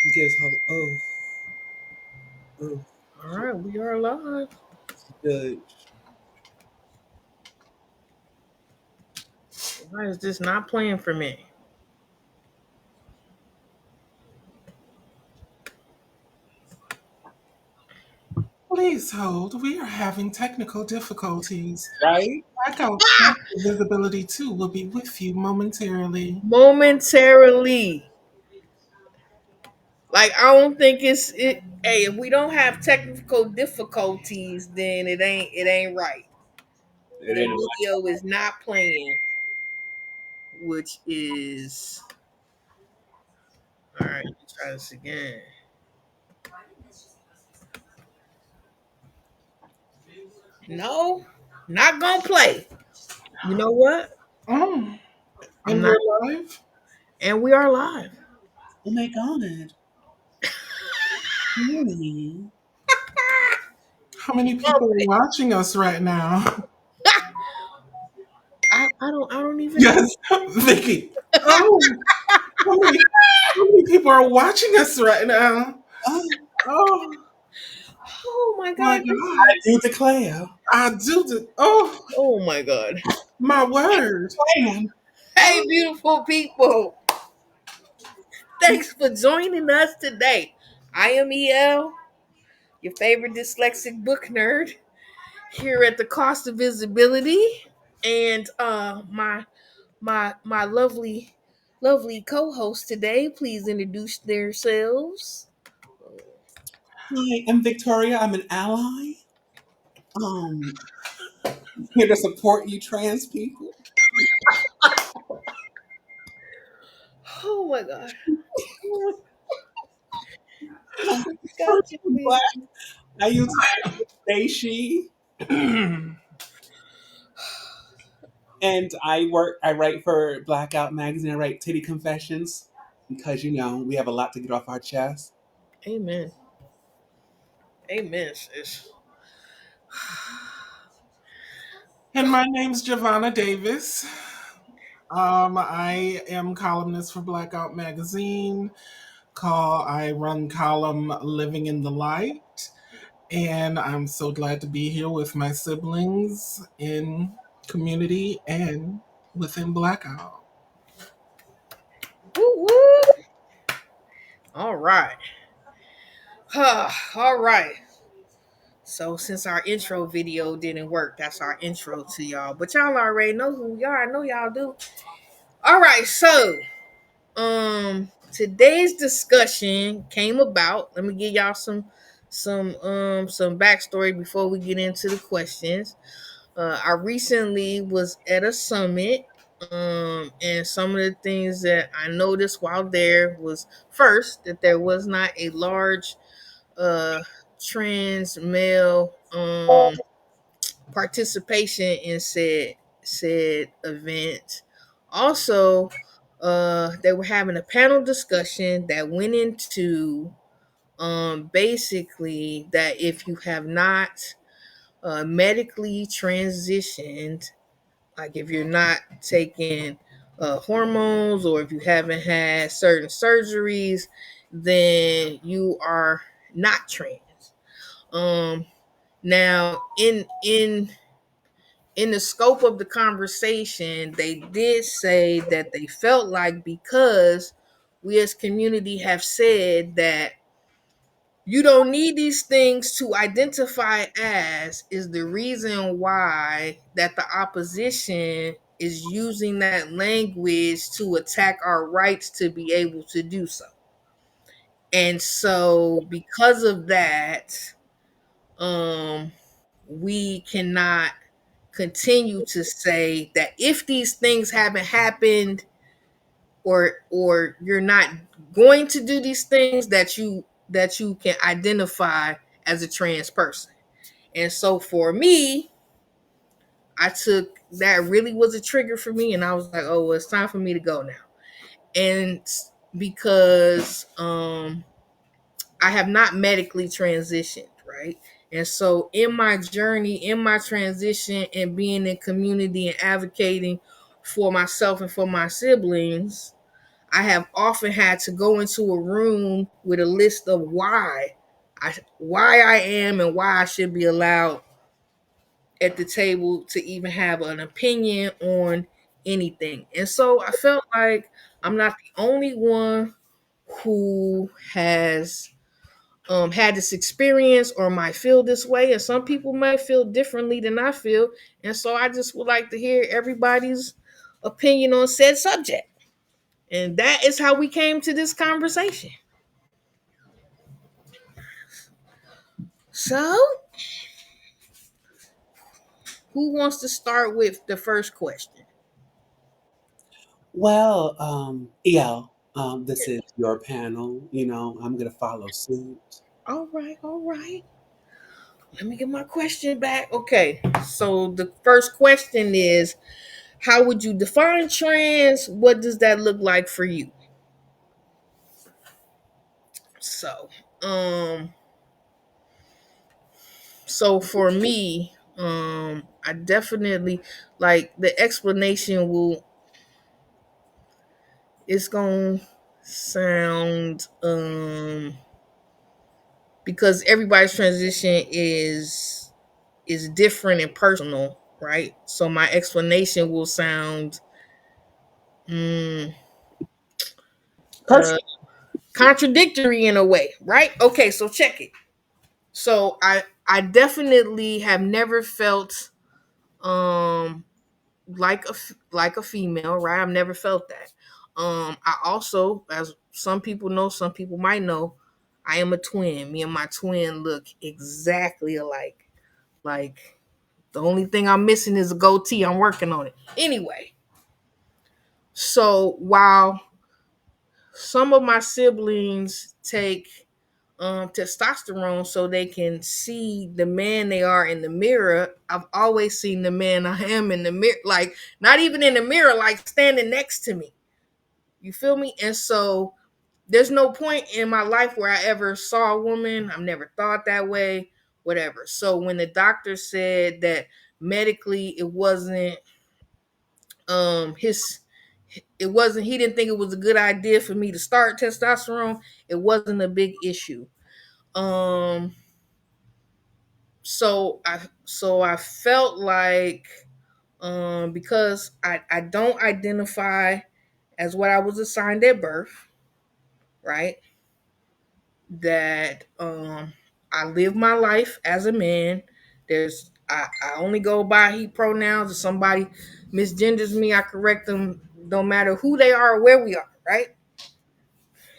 Yes, hold oh, All right, we are live. good. Why is this not playing for me? Please hold. We are having technical difficulties. Right? Blackout Visibility 2 will be with you momentarily. Momentarily. Like I don't think it's it. Hey, if we don't have technical difficulties, then it ain't right. It The ain't video is not playing, which is all right. Let's try this again. No, not gonna play. You know what? Oh, I'm and not. we're live? And we are live. oh my god. Really? How many Oh, people are watching us right now? I don't even know. Yes, Vicky. Oh, how many people are watching us right now? Oh Oh, Oh my my god. God. you declare. I do the, oh, Oh my god. my word. Plan. Hey, beautiful people. Thanks for joining us today. I am EL, your favorite dyslexic book nerd, here at the Cost of Visibility. And my lovely co-host today, please introduce themselves. Hi, I'm Victoria. I'm an ally. Um, here to support you trans people. Oh my god. I'm Got you, black. please. I use they, she. And I write for Blackout Magazine. I write titty confessions because, we have a lot to get off our chest. Amen. Amen, sis. And my name's Javannah Davis. I am columnist for Blackout Magazine. I run column Living in the Light, and I'm so glad to be here with my siblings in community and within Blackout. Woo woo. All right. All right. So since our intro video didn't work, that's our intro to y'all. But y'all already know who y'all. I know y'all do. All right. So today's discussion came about. Let me give y'all some backstory before we get into the questions. I recently was at a summit. And some of the things that I noticed while there was first that there was not a large uh trans male participation in said event. Also, they were having a panel discussion that went into basically that if you have not medically transitioned, like if you're not taking hormones or if you haven't had certain surgeries, then you are not trans. Um, Now, in the scope of the conversation, they did say that they felt like because we as community have said that you don't need these things to identify as is the reason why that the opposition is using that language to attack our rights to be able to do so. And so because of that, um we cannot continue to say that if these things haven't happened or you're not going to do these things that you can identify as a trans person. And so for me, I took that really was a trigger for me and I was like, oh, well, it's time for me to go now. And because I have not medically transitioned, right? And so in my journey, in my transition and being in community and advocating for myself and for my siblings, I have often had to go into a room with a list of why I am and why I should be allowed at the table to even have an opinion on anything. And so I felt like I'm not the only one who has had this experience or might feel this way, and some people might feel differently than I feel. And so I just would like to hear everybody's opinion on said subject. And that is how we came to this conversation. So, who wants to start with the first question? Well, EL, this is your panel. I'm going to follow suit. All right, all right. Let me get my question back. Okay, so the first question is, how would you define trans? What does that look like for you? So, um, so for me, I definitely like the explanation will it's gonna sound because everybody's transition is different and personal, right? So my explanation will sound mm, uh, Perfect. contradictory in a way, right? Okay, so check it. So I definitely have never felt um like a female, right? I've never felt that. I also, as some people know, some people might know, I am a twin. Me and my twin look exactly alike. Like the only thing I'm missing is a goatee. I'm working on it. Anyway, so while some of my siblings take testosterone so they can see the man they are in the mirror, I've always seen the man I am in the mirror, like not even in the mirror, like standing next to me. You feel me? And so there's no point in my life where I ever saw a woman. I've never thought that way, whatever. So when the doctor said that medically his it wasn't he didn't think it was a good idea for me to start testosterone, it wasn't a big issue. Um so I felt like because I don't identify as what I was assigned at birth, right? That I live my life as a man. I only go by he pronouns. If somebody misgenders me, I correct them, no matter who they are or where we are, right?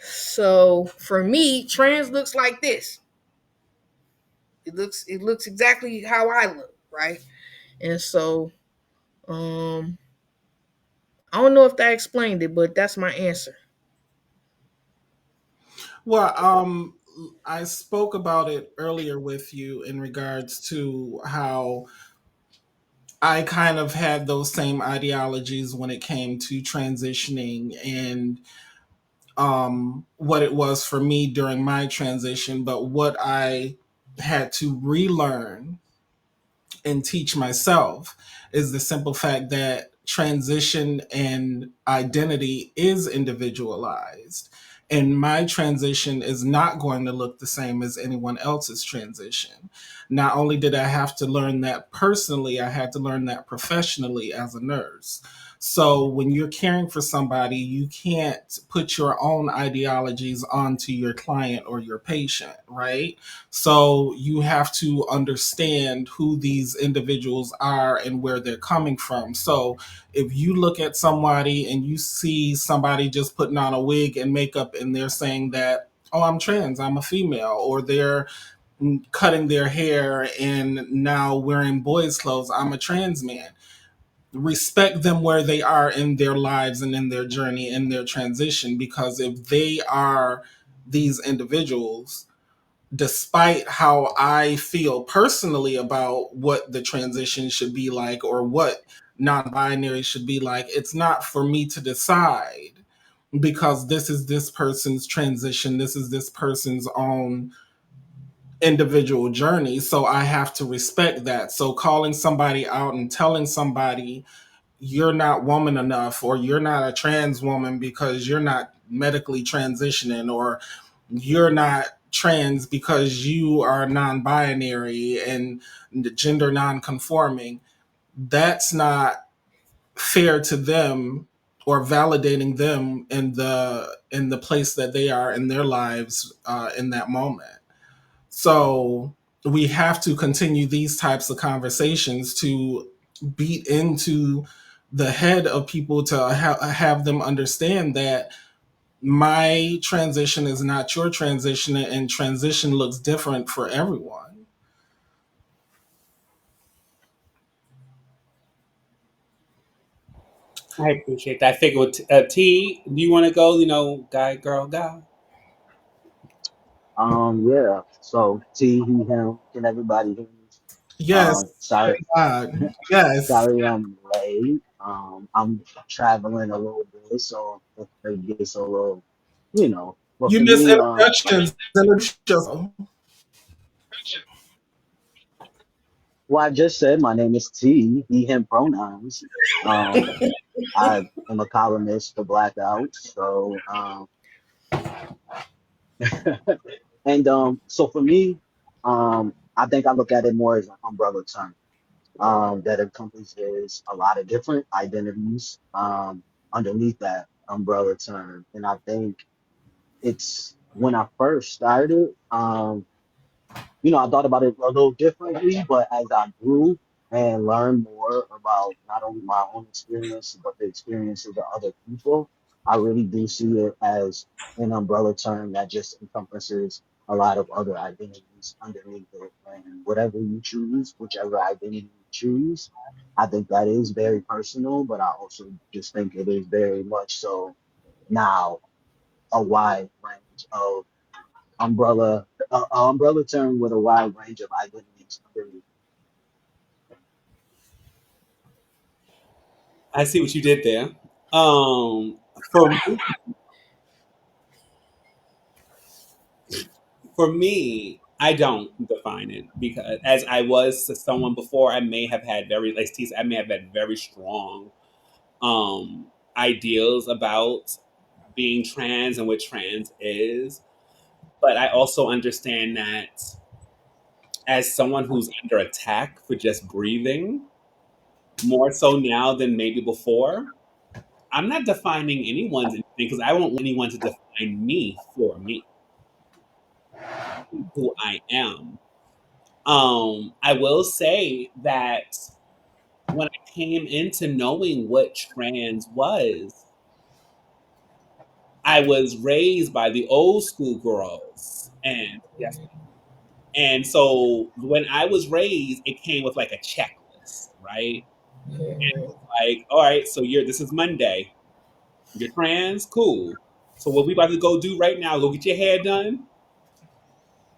So for me, trans looks like this. It looks exactly how I look, right? And so um I don't know if that explained it, but that's my answer. Well, I spoke about it earlier with you in regards to how I kind of had those same ideologies when it came to transitioning and what it was for me during my transition, but what I had to relearn and teach myself is the simple fact that transition and identity is individualized. And my transition is not going to look the same as anyone else's transition. Not only did I have to learn that personally, I had to learn that professionally as a nurse. So when you're caring for somebody, you can't put your own ideologies onto your client or your patient, right? So you have to understand who these individuals are and where they're coming from. So if you look at somebody and you see somebody just putting on a wig and makeup and they're saying that, oh, I'm trans, I'm a female, or they're cutting their hair and now wearing boys' clothes, I'm a trans man. Respect them where they are in their lives and in their journey, in their transition, because if they are these individuals, despite how I feel personally about what the transition should be like or what non binary should be like, it's not for me to decide because this is this person's transition, this is this person's own individual journey. So I have to respect that. So calling somebody out and telling somebody you're not woman enough, or you're not a trans woman because you're not medically transitioning, or you're not trans because you are non-binary and gender non-conforming. That's not fair to them or validating them in the place that they are in their lives in that moment. So we have to continue these types of conversations to beat into the head of people to have them understand that my transition is not your transition, and transition looks different for everyone. I appreciate that. I figure with T, do you want to go? Guy, girl, guy. Yeah. So T, he, him. Can everybody hear me? Yes, Sorry, thank God. Yes. sorry, I'm late. I'm traveling a little bit, so if it gets a little, you know. But You for miss me, introductions. Introduce yourself. well, I just said my name is T, he, him pronouns. Um, I am a columnist for Blackout, so and so for me, I think I look at it more as an umbrella term that encompasses a lot of different identities underneath that umbrella term. And I think it's when I first started, I thought about it a little differently, but as I grew and learned more about not only my own experience, but the experiences of other people, I really do see it as an umbrella term that just encompasses a lot of other identities underneath it. And whatever you choose, whichever identity you choose, I think that is very personal, but I also just think it is very much so now a wide range of umbrella term with a wide range of identities underneath. I see what you did there. Um, for for me, I don't define it because as I was someone before, I may have had very, like T said, I may have had very strong um ideals about being trans and what trans is. But I also understand that as someone who's under attack for just breathing, more so now than maybe before, I'm not defining anyone's anything because I won't want anyone to define me for me, who I am. I will say that when I came into knowing what trans was, I was raised by the old school girls. And yes, and so when I was raised, it came with like a checklist, right? Mhm. Like, all right, so this is Monday. You're trans, cool. So what we about to go do right now? Go get your hair done.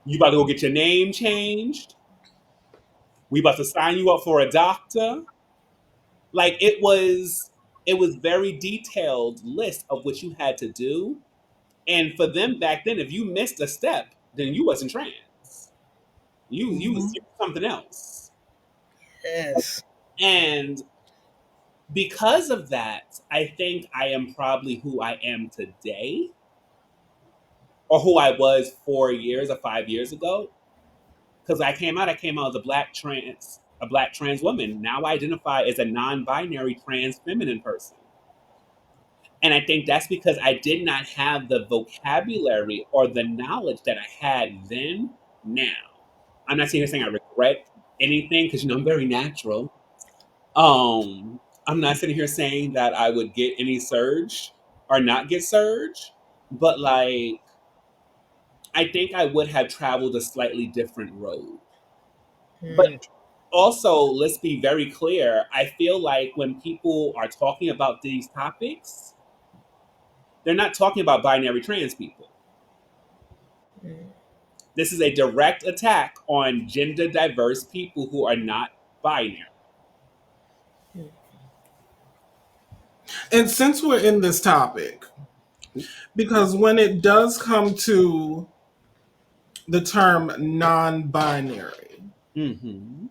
You about to go get your name changed. We about to sign you up for a doctor. Like it was very detailed list of what you had to do. And for them back then, if you missed a step, then you wasn't trans. You was something else. Yes. And because of that, I think I am probably who I am today, or who I was 4 years or 5 years ago. Because I came out as a black trans woman. Now I identify as a non-binary trans feminine person. And I think that's because I did not have the vocabulary or the knowledge that I had then now. I'm not saying I regret anything because I'm very natural. I'm not sitting here saying that I would get any surge or not get surge, but like I think I would have traveled a slightly different road. But Mm. also, let's be very clear. I feel like when people are talking about these topics, they're not talking about binary trans people. Mm. This is a direct attack on gender diverse people who are not binary. Mm. And since we're in this topic, because when it does come to the term non binary, Mm-hmm.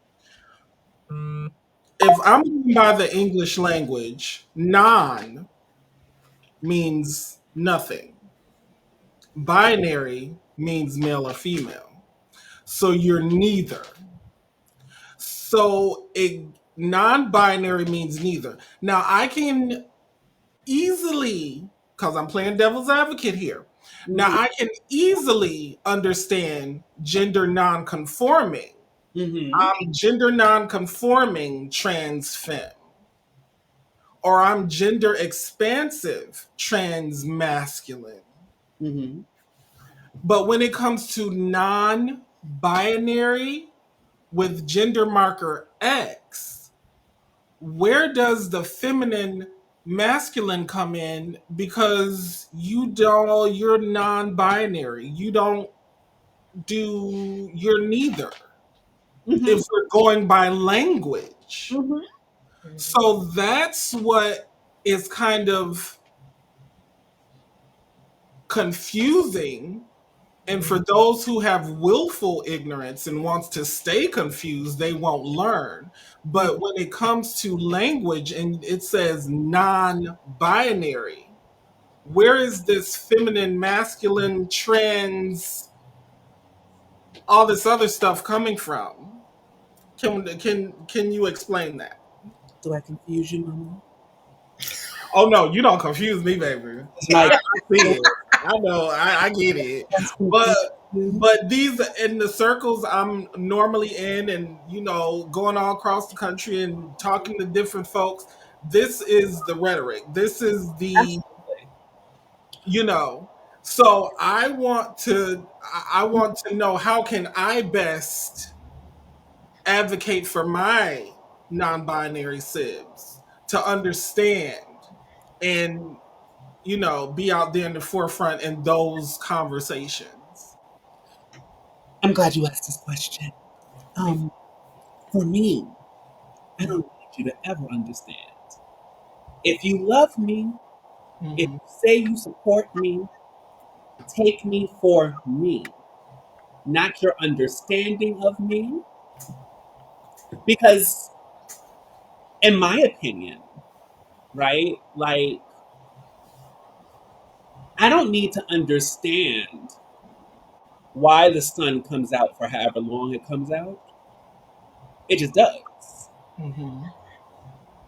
if I'm going by the English language, non means nothing. Binary means male or female. So you're neither. So non-binary means neither. Now I can easily, because I'm playing devil's advocate here. Now Mm-hmm. I can easily understand gender non-conforming. Mm-hmm. I'm gender non-conforming trans femme, or I'm gender expansive trans masculine. Mm-hmm. But when it comes to non-binary with gender marker X, where does the feminine masculine come in? Because you're non-binary. You don't you're neither. Mm-hmm. If we're going by language. Mm-hmm. So that's what is kind of confusing. And for those who have willful ignorance and wants to stay confused, they won't learn. But when it comes to language and it says non-binary, where is this feminine, masculine, trans, all this other stuff coming from? Can you explain that? Do I confuse you, Mama? Oh no, you don't confuse me, baby. Is my I see it. I know. I get it. that's But confused you? these in the circles I'm normally in, and going all across the country and talking to different folks. This is the rhetoric. This is the Absolutely. you know. So I want to know how can I best advocate for my non-binary sibs to understand and be out there in the forefront in those conversations. I'm glad you asked this question. Um, for me, I don't need you to ever understand. If you love me, if Mm-hmm. you say you support me, take me for me, not your understanding of me. Because, in my opinion, right, like, I don't need to understand why the sun comes out for however long it comes out. It just does. Mm-hmm.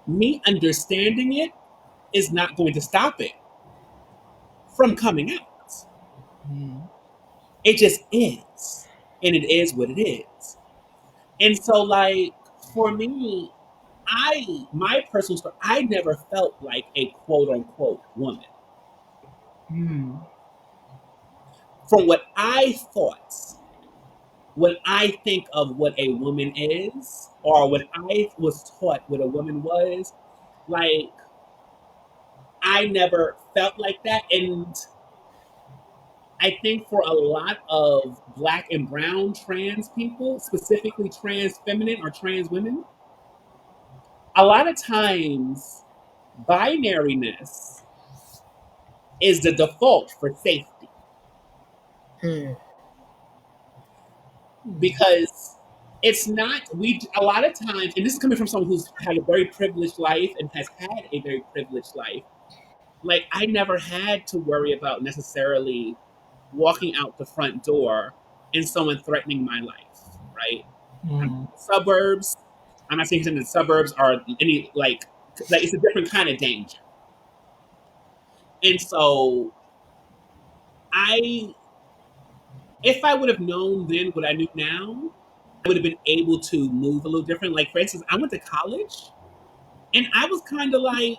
Me understanding it is not going to stop it from coming out. Mm-hmm. It just is. And it is what it is. And so, like, for me, my personal story, I never felt like a quote unquote woman. Mm-hmm. From what I thought, when I think of what a woman is, or when I was taught what a woman was, like, I never felt like that. And I think for a lot of black and brown trans people, specifically trans feminine or trans women, a lot of times binariness is the default for safety, Hmm. because it's not we a lot of times, and this is coming from someone who's had a very privileged life and has had a very privileged life. Like, I never had to worry about necessarily walking out the front door and someone threatening my life, right? Mm-hmm. Suburbs. I'm not saying the suburbs are any like it's a different kind of danger. And so I if I would have known then what I knew now, I would have been able to move a little different. Like, for instance, I went to college and I was kind of like,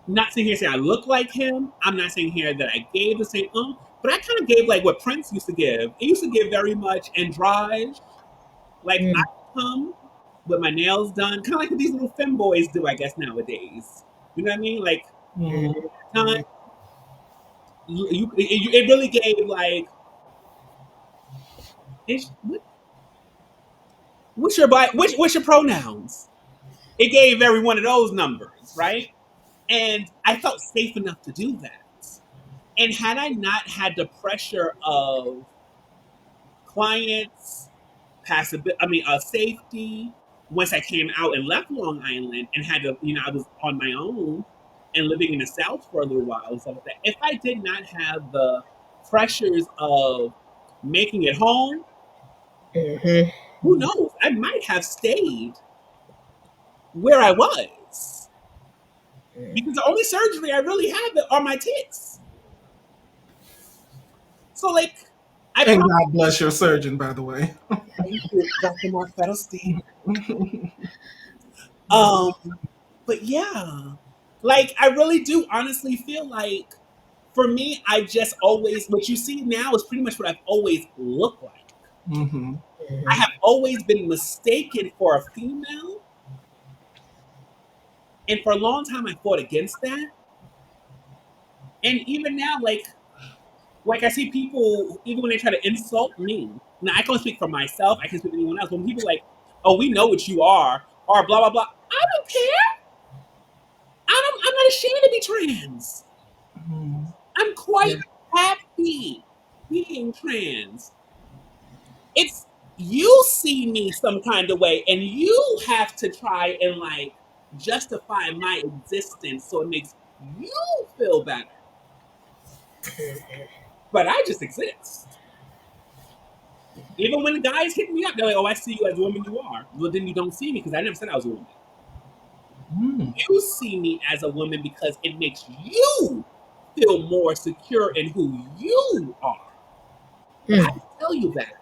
not saying here saying I look like him. I'm not saying here that I gave the same but I kind of gave like what Prince used to give. He used to give very much androgynous. Like, I Hmm. come with my nails done, kind of like what these little femboys do, I guess, nowadays. You know what I mean? Like, Mm-hmm. time, it really gave like, what's your what's your pronouns? It gave every one of those numbers, right? And I felt safe enough to do that. And had I not had the pressure of clients, safety, once I came out and left Long Island and had to, I was on my own and living in the South for a little while and stuff like that. If I did not have the pressures of making it home, Hmm. who knows? I might have stayed where I was because the only surgery I really have are my tits. So, like, I And probably God bless your surgeon, by the way. thank you, Dr. Mark Fedelstein. Um, but yeah, like, I really do honestly feel like for me, I just always, what you see now is pretty much what I've always looked like. Hmm. I have always been mistaken for a female, and for a long time I fought against that. And even now, like I see people, even when they try to insult me. Now I can't speak for myself. I can't speak for anyone else. When people like, "Oh, we know what you are," or blah blah blah, I don't care. I'm not ashamed to be trans. I'm Yeah. quite happy being trans. It's you see me some kind of way, and you have to try and like justify my existence so it makes you feel better. But I just exist. Even when the guys hit me up, they're like, "Oh, I see you as the woman you are." Well, then you don't see me because I never said I was a woman. Mm. You see me as a woman because it makes you feel more secure in who you are. But I Mm. can tell you that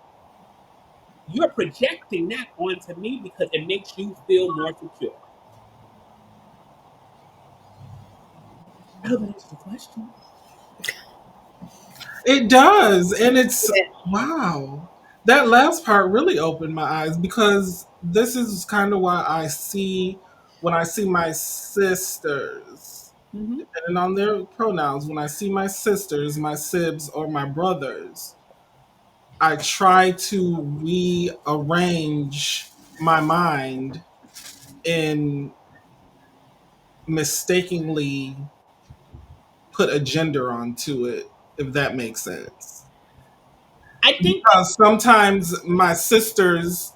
you're projecting that onto me because it makes you feel more secure. I hope that answers the question. It does. And it's, wow. That last part really opened my eyes because this is kind of why I see, when I see my sisters, Mm-hmm. depending on their pronouns, when I see my sisters, my sibs, or my brothers, I try to rearrange my mind and mistakenly put a gender onto it, if that makes sense. I think that Because sometimes my sisters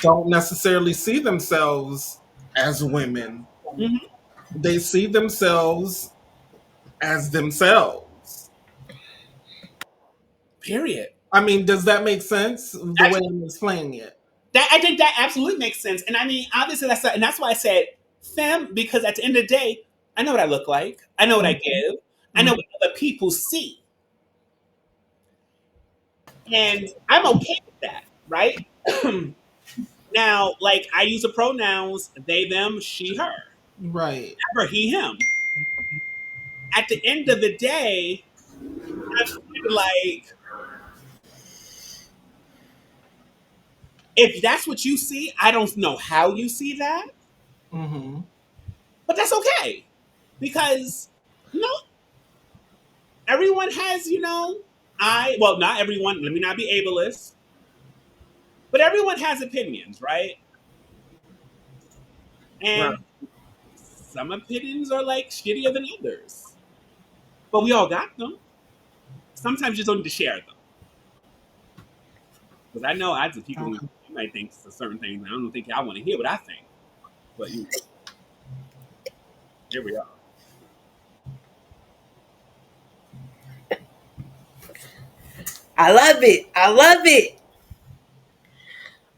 don't necessarily see themselves as women, mhm, they see themselves as themselves. period. I mean, does that make sense the way Actually, I'm explaining it? that I think that absolutely makes sense. And I mean, obviously and that's why I said femme, because at the end of the day, I know what I look like. I know what I give. I know Mhm. what other people see. And I'm okay with that, right? Now, like I use the pronouns they, them, she, her. Right. Never he, him. At the end of the day, I'm kind of like, if that's what you see, I don't know how you see that, Hmm. but that's okay. Because, you know, everyone has, well, not everyone, let me not be ableist, but everyone has opinions, right? Right. And some opinions are like shittier than others, but we all got them. Sometimes you just don't need to share them. Because I know I just people who Okay. you might think certain things. I don't think y'all want to hear what I think, but here we are. I love it. I love it.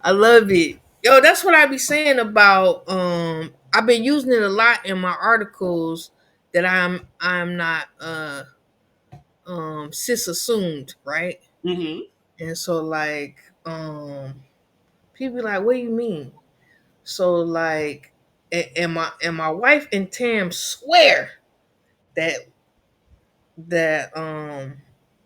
I love it. Yo, that's what I be saying about I've been using it a lot in my articles that I'm not cis assumed, right? Mm-hmm. And so like people be like, what do you mean? So like and my wife and Tam swear that that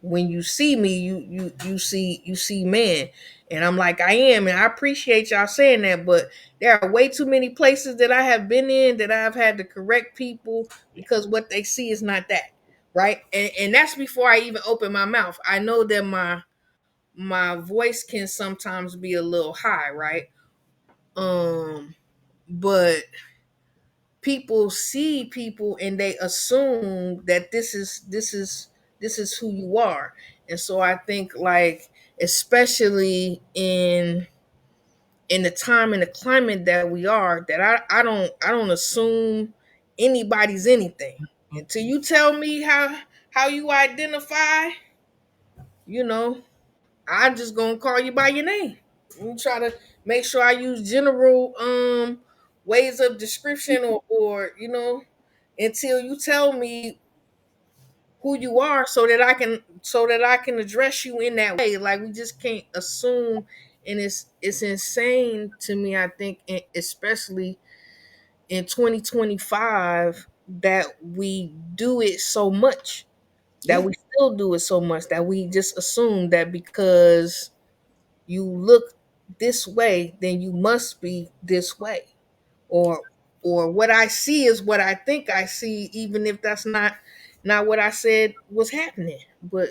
when you see me you see man, and I'm like, I am, and I appreciate y'all saying that, but there are way too many places that I have been in that I've had to correct people because what they see is not that, right? And that's before I even open my mouth. I know that my voice can sometimes be a little high, right? But people see people and they assume that this is who you are. And so I think, like, especially in in the time and the climate that we are, that I don't assume anybody's anything until you tell me how you identify. You know, I'm just gonna call you by your name. I'm try to make sure I use general ways of description, or until you tell me who you are, so that I can address you in that way. Like, we just can't assume, and it's insane to me. I think, especially in 2025, that we do it so much, that Yeah, we still do it so much, that we just assume that because you look this way, then you must be this way, or what I see is what I think I see, even if that's not what I said was happening. But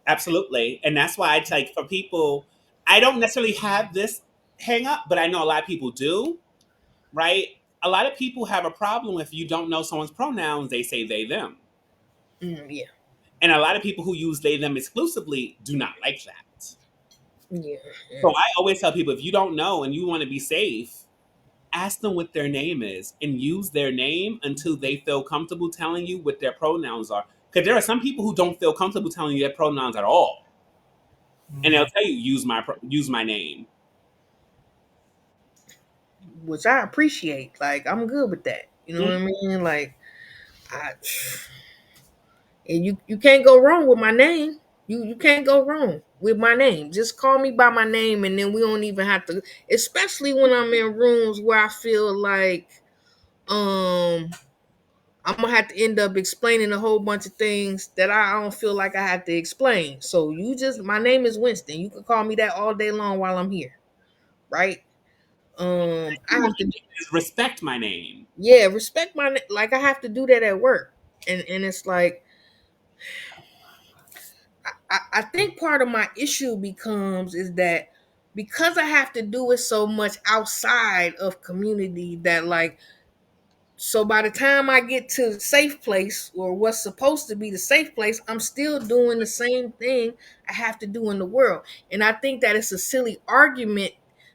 absolutely. And that's why it's like for people, I don't necessarily have this hang up, but I know a lot of people do, right? A lot of people have a problem if you don't know someone's pronouns, they say they, them. yeah, And a lot of people who use they, them exclusively do not like that. yeah, So I always tell people if you don't know and you want to be safe, ask them what their name is and use their name until they feel comfortable telling you what their pronouns are. Because there are some people who don't feel comfortable telling you their pronouns at all, and they'll tell you use my name. which I appreciate. Like, I'm good with that. You know what I Mm, mean? Like, I and you can't go wrong with my name. You can't go wrong with my name. Just call me by my name, and then we don't even have to. Especially when I'm in rooms where I feel like um I'm gonna have to end up explaining a whole bunch of things that I don't feel like I have to explain. So my name is Winston. You can call me that all day long while I'm here, right? I have to, just respect my name. yeah, respect like, I have to do that at work, and it's like, I think part of my issue becomes is that because I have to do it so much outside of community, that, like, so by the time I get to the safe place, or what's supposed to be the safe place, I'm still doing the same thing I have to do in the world. And I think that it's a silly argument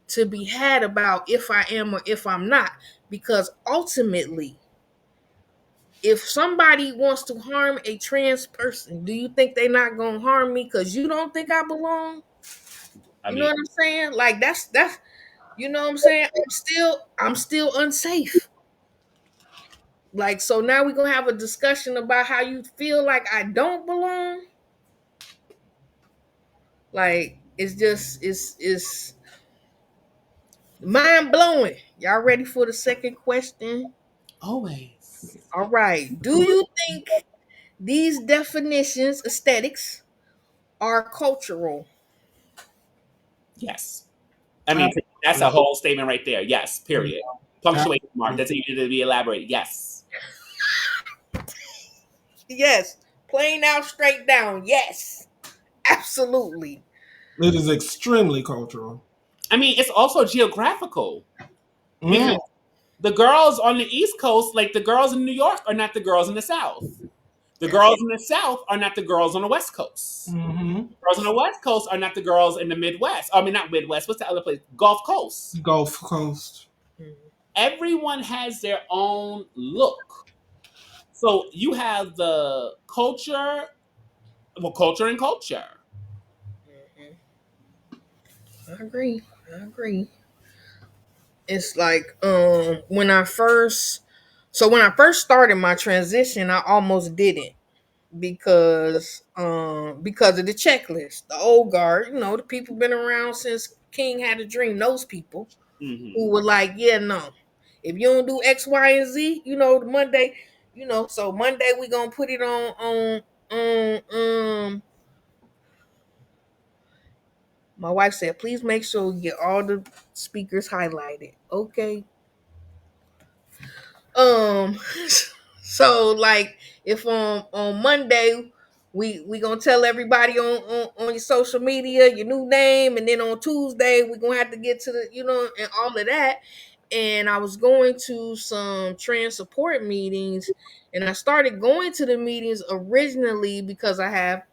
to be had about if I am or if I'm not, because ultimately, if somebody wants to harm a trans person, do you think they're not gonna harm me because you don't think I belong? I You know mean, what I'm saying? Like, that's you know what I'm saying? I'm still unsafe. Like, so now we're gonna have a discussion about how you feel like I don't belong. Like, it's mind blowing. Y'all ready for the second question? always. All right. Do you think these definitions, aesthetics, are cultural? Yes. I mean, that's a Absolutely. whole statement right there. Yes, period. Punctuation mark. Doesn't Absolutely. even need to be elaborated. Yes. Yes. Plain out, straight down. Yes. Absolutely. It is extremely cultural. I mean, it's also geographical because Mm, the girls on the East Coast, like the girls in New York, are not the girls in the South. The That's girls it. in the South are not the girls on the West Coast. hmm Girls on the West Coast are not the girls in the Midwest. I mean, not Midwest. What's the other place? Gulf Coast. Gulf Coast. Mhm. Everyone has their own look. So you have the culture, well, culture and culture. Mhm. I agree. I agree. It's like, when I first started my transition, I almost didn't, because of the checklist. The old guard, the people been around since King had a dream, those people Hmm. who were like, yeah, no. If you don't do X, Y, and Z, the Monday, so Monday we gonna put it on. My wife said, please make sure you get all the speakers highlighted. Okay. Um, so, like, if on Monday we gonna tell everybody on your social media your new name, and then on Tuesday we gonna have to get to the and all of that. And I was going to some trans support meetings, and I started going to the meetings originally because I have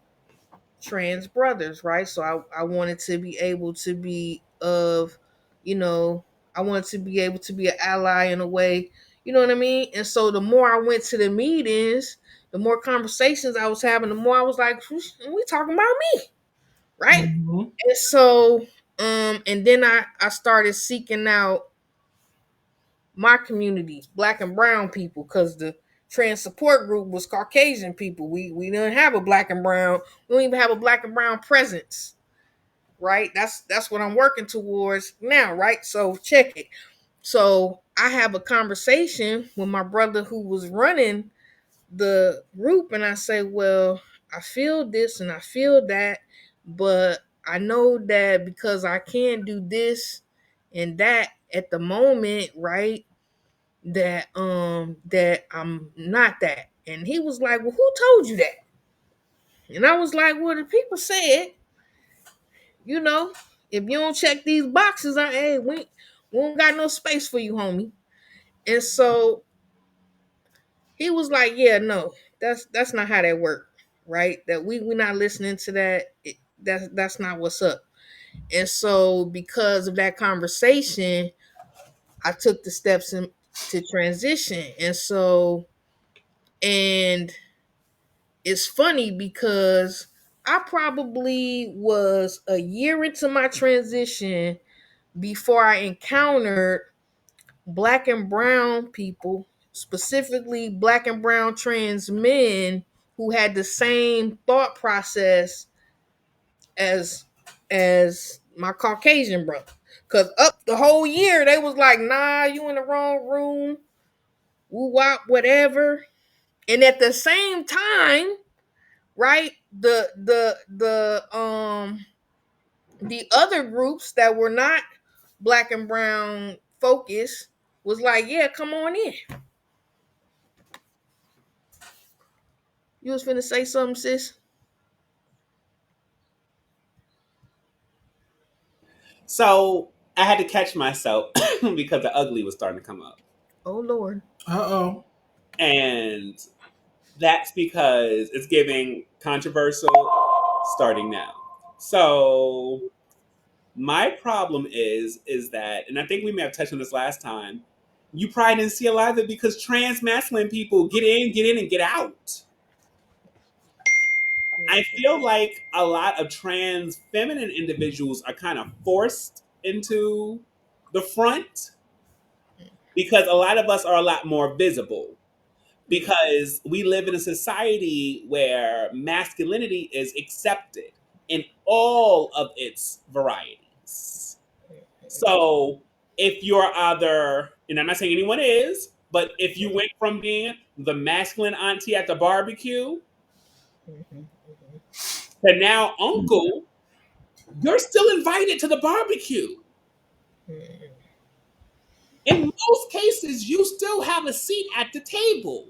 trans brothers, right? So I wanted to be able to be of, you know, I wanted to be able to be an ally in a way, you know what I mean? And so the more I went to the meetings, the more conversations I was having, the more I was like, we talking about me, right? Mm-hmm. And so, and then I started seeking out my communities, black and brown people, because the trans support group was Caucasian people. We didn't have a black and brown, we don't even have a black and brown presence, right? That's what I'm working towards now, right? So check it. So I have a conversation with my brother who was running the group, and I say, well, I feel this and I feel that, but I know that because I can't do this and that at the moment, right? That I'm not that. And he was like, well, who told you that? And I was like, well, the people said, you know, if you don't check these boxes, hey, we don't got no space for you, homie. And so he was like, yeah, no, that's not how that worked, right? That we're not listening to that. That's not what's up. And so because of that conversation, I took the steps to transition. And so, and it's funny because I probably was a year into my transition before I encountered black and brown people, specifically black and brown trans men who had the same thought process as my Caucasian brother. Cause up the whole year they was like, nah, you in the wrong room, woo wop, whatever. And at the same time, right, the other groups that were not black and brown focused was like, yeah, come on in. You was finna say something, sis? So I had to catch myself because the ugly was starting to come up. Oh Lord. Uh-oh. And that's because it's giving controversial starting now. So my problem is that, and I think we may have touched on this last time, you probably didn't see a lot of it because trans masculine people get in and get out. I feel like a lot of trans feminine individuals are kind of forced into the front because a lot of us are a lot more visible because we live in a society where masculinity is accepted in all of its varieties. So if you're either, and I'm not saying anyone is, but if you went from being the masculine auntie at the barbecue to now uncle, you're still invited to the barbecue. In most cases, you still have a seat at the table.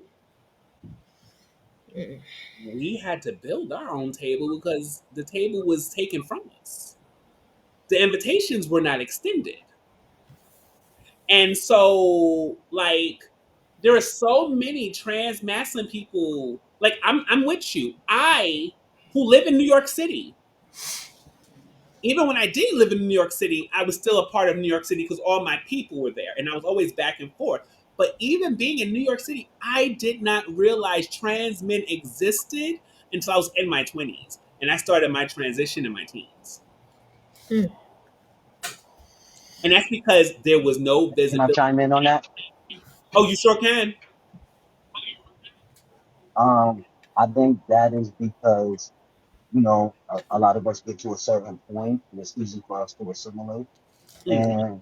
We had to build our own table because the table was taken from us. The invitations were not extended. And so, like, there are so many trans masculine people. Like, I'm with you. I, who live in New York City, even when I did live in New York City, I was still a part of New York City because all my people were there and I was always back and forth. But even being in New York City, I did not realize trans men existed until I was in my 20s. And I started my transition in my teens. And that's because there was no Can I visibility. chime in on that? Oh, you sure can? I think that is because, a lot of us get to a certain point and it's easy for us to assimilate. Mm. And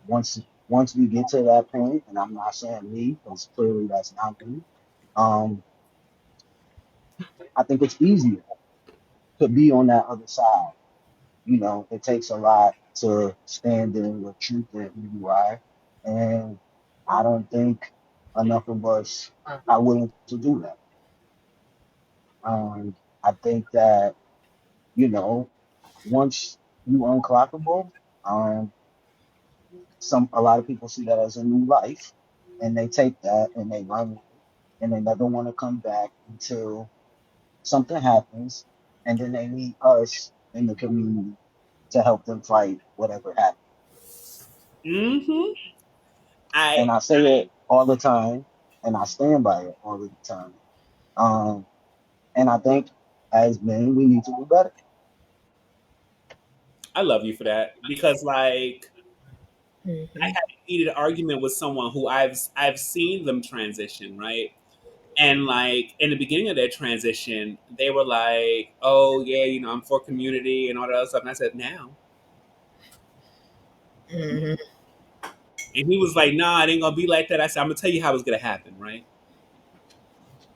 once once we get to that point, and I'm not saying me, because clearly that's not me, um, I think it's easier to be on that other side. It takes a lot to stand in your truth and who you are. And I don't think enough of us are willing to do that. I think that, you know, once you unclockable, um, a lot of people see that as a new life, and they take that and they run with it, and they never want to come back until something happens, and then they need us in the community to help them fight whatever happened. Mm-hmm. I And I say it all the time, and I stand by it all the time. Um, and I think as men, we need to do better. I love you for that because like I Mhm. had a heated argument with someone who I've seen them transition, right? And like in the beginning of their transition, they were like, "Oh yeah, I'm for community and all that other stuff." And I said, "Now," Mhm. and he was like, "Nah, it ain't gonna be like that." I said, "I'm gonna tell you how it's gonna happen, right?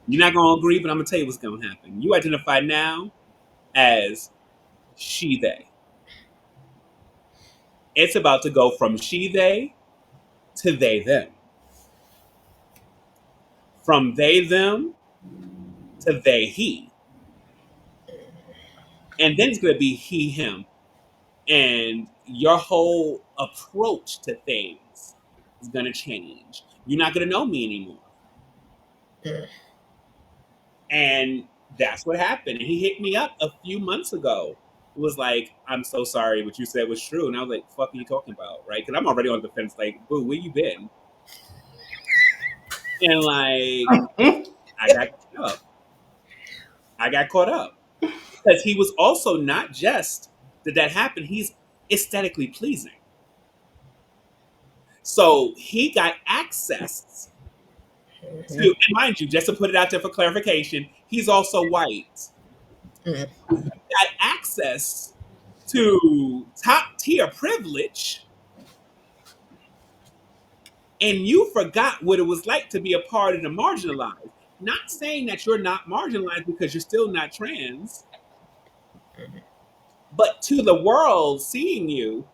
You're not gonna agree, but I'm gonna tell you what's gonna happen. You identify now as she they. It's about to go from she they to they them, from they them to they he, and then it's gonna be he him." And your whole approach to things is going to change. You're not going to know me anymore. Mhm. And that's what happened. And he hit me up a few months ago. It was like, "I'm so sorry, what you said was true." And I was like, "Fuck are you talking about?" Right? Because I'm already on the fence, like, "Boo, where you been?" And like, I got caught up. I got caught up. Because he was also not just did that happen, he's aesthetically pleasing. So he got access to, Mhm. and mind you, just to put it out there for clarification, he's also white. Mhm. Got access to top tier privilege, and you forgot what it was like to be a part of the marginalized. Not saying that you're not marginalized because you're still not trans, but to the world seeing you,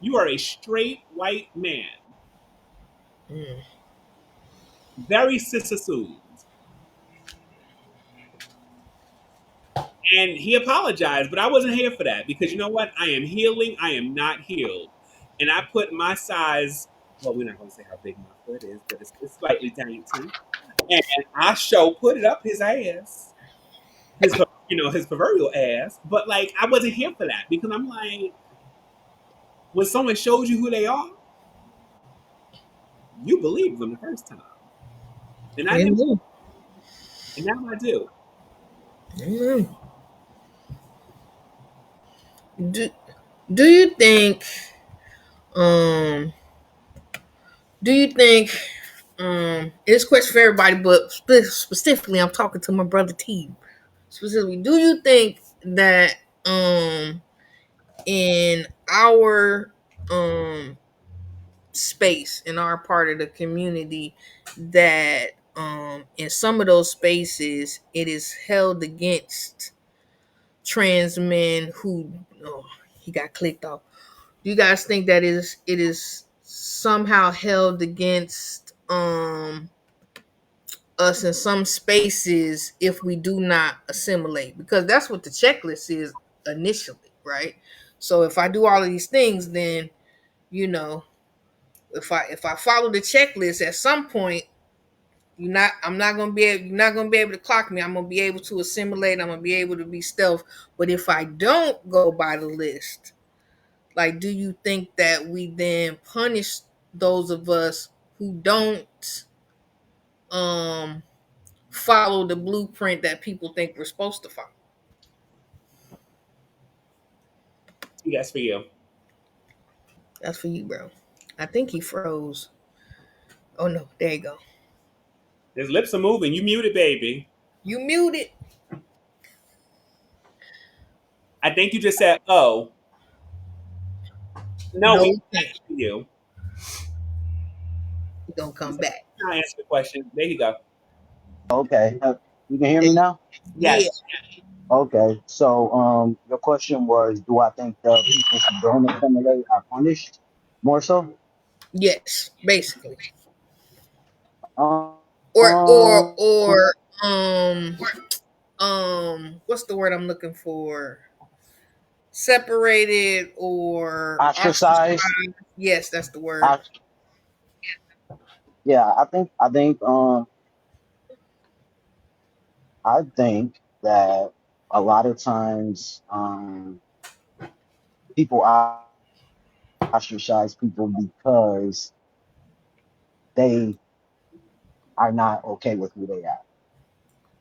you are a straight white man, Mhm. very cis assumed. And he apologized, but I wasn't here for that because you know what? I am healing. I am not healed. And I put my size, well, we're not going to say how big my foot is, but it's slightly dainty. And I put it up his ass, his proverbial ass. But like, I wasn't here for that because I'm like, when someone shows you who they are, you believe them the first time. And I didn't, Amen. and now I do. Amen. Do, do you think um do you think it's a question for everybody, but specifically I'm talking to my brother T. Specifically, do you think that in our um space, in our part of the community, that in some of those spaces it is held against trans men who, oh, he got clicked off. Do you guys think that it is somehow held against us in some spaces if we do not assimilate? Because that's what the checklist is initially, right? So if I do all of these things, then you know, if I follow the checklist, at some point you're not gonna be able to clock me. I'm gonna be able to assimilate, I'm gonna be able to be stealth. But if I don't go by the list, like, do you think that we then punish those of us who don't um follow the blueprint that people think we're supposed to follow? That's for you. That's for you, bro. I think he froze. Oh no, there you go. His lips are moving. You muted, baby. You muted. I think you just said, "Oh, no, No, we we can't. can't hear you." He gonna come back. Can I answer the question? There you go. Okay, you can hear me now. Yeah. Yes. Okay, so your question was, do I think the people who don't assimilate are punished more so? Yes, basically. Um, Or what's the word I'm looking for? Separated or ostracized. ostracized. Yes, that's the word. Ost- yeah, I think that a lot of times people ostracize people because they are not okay with who they are.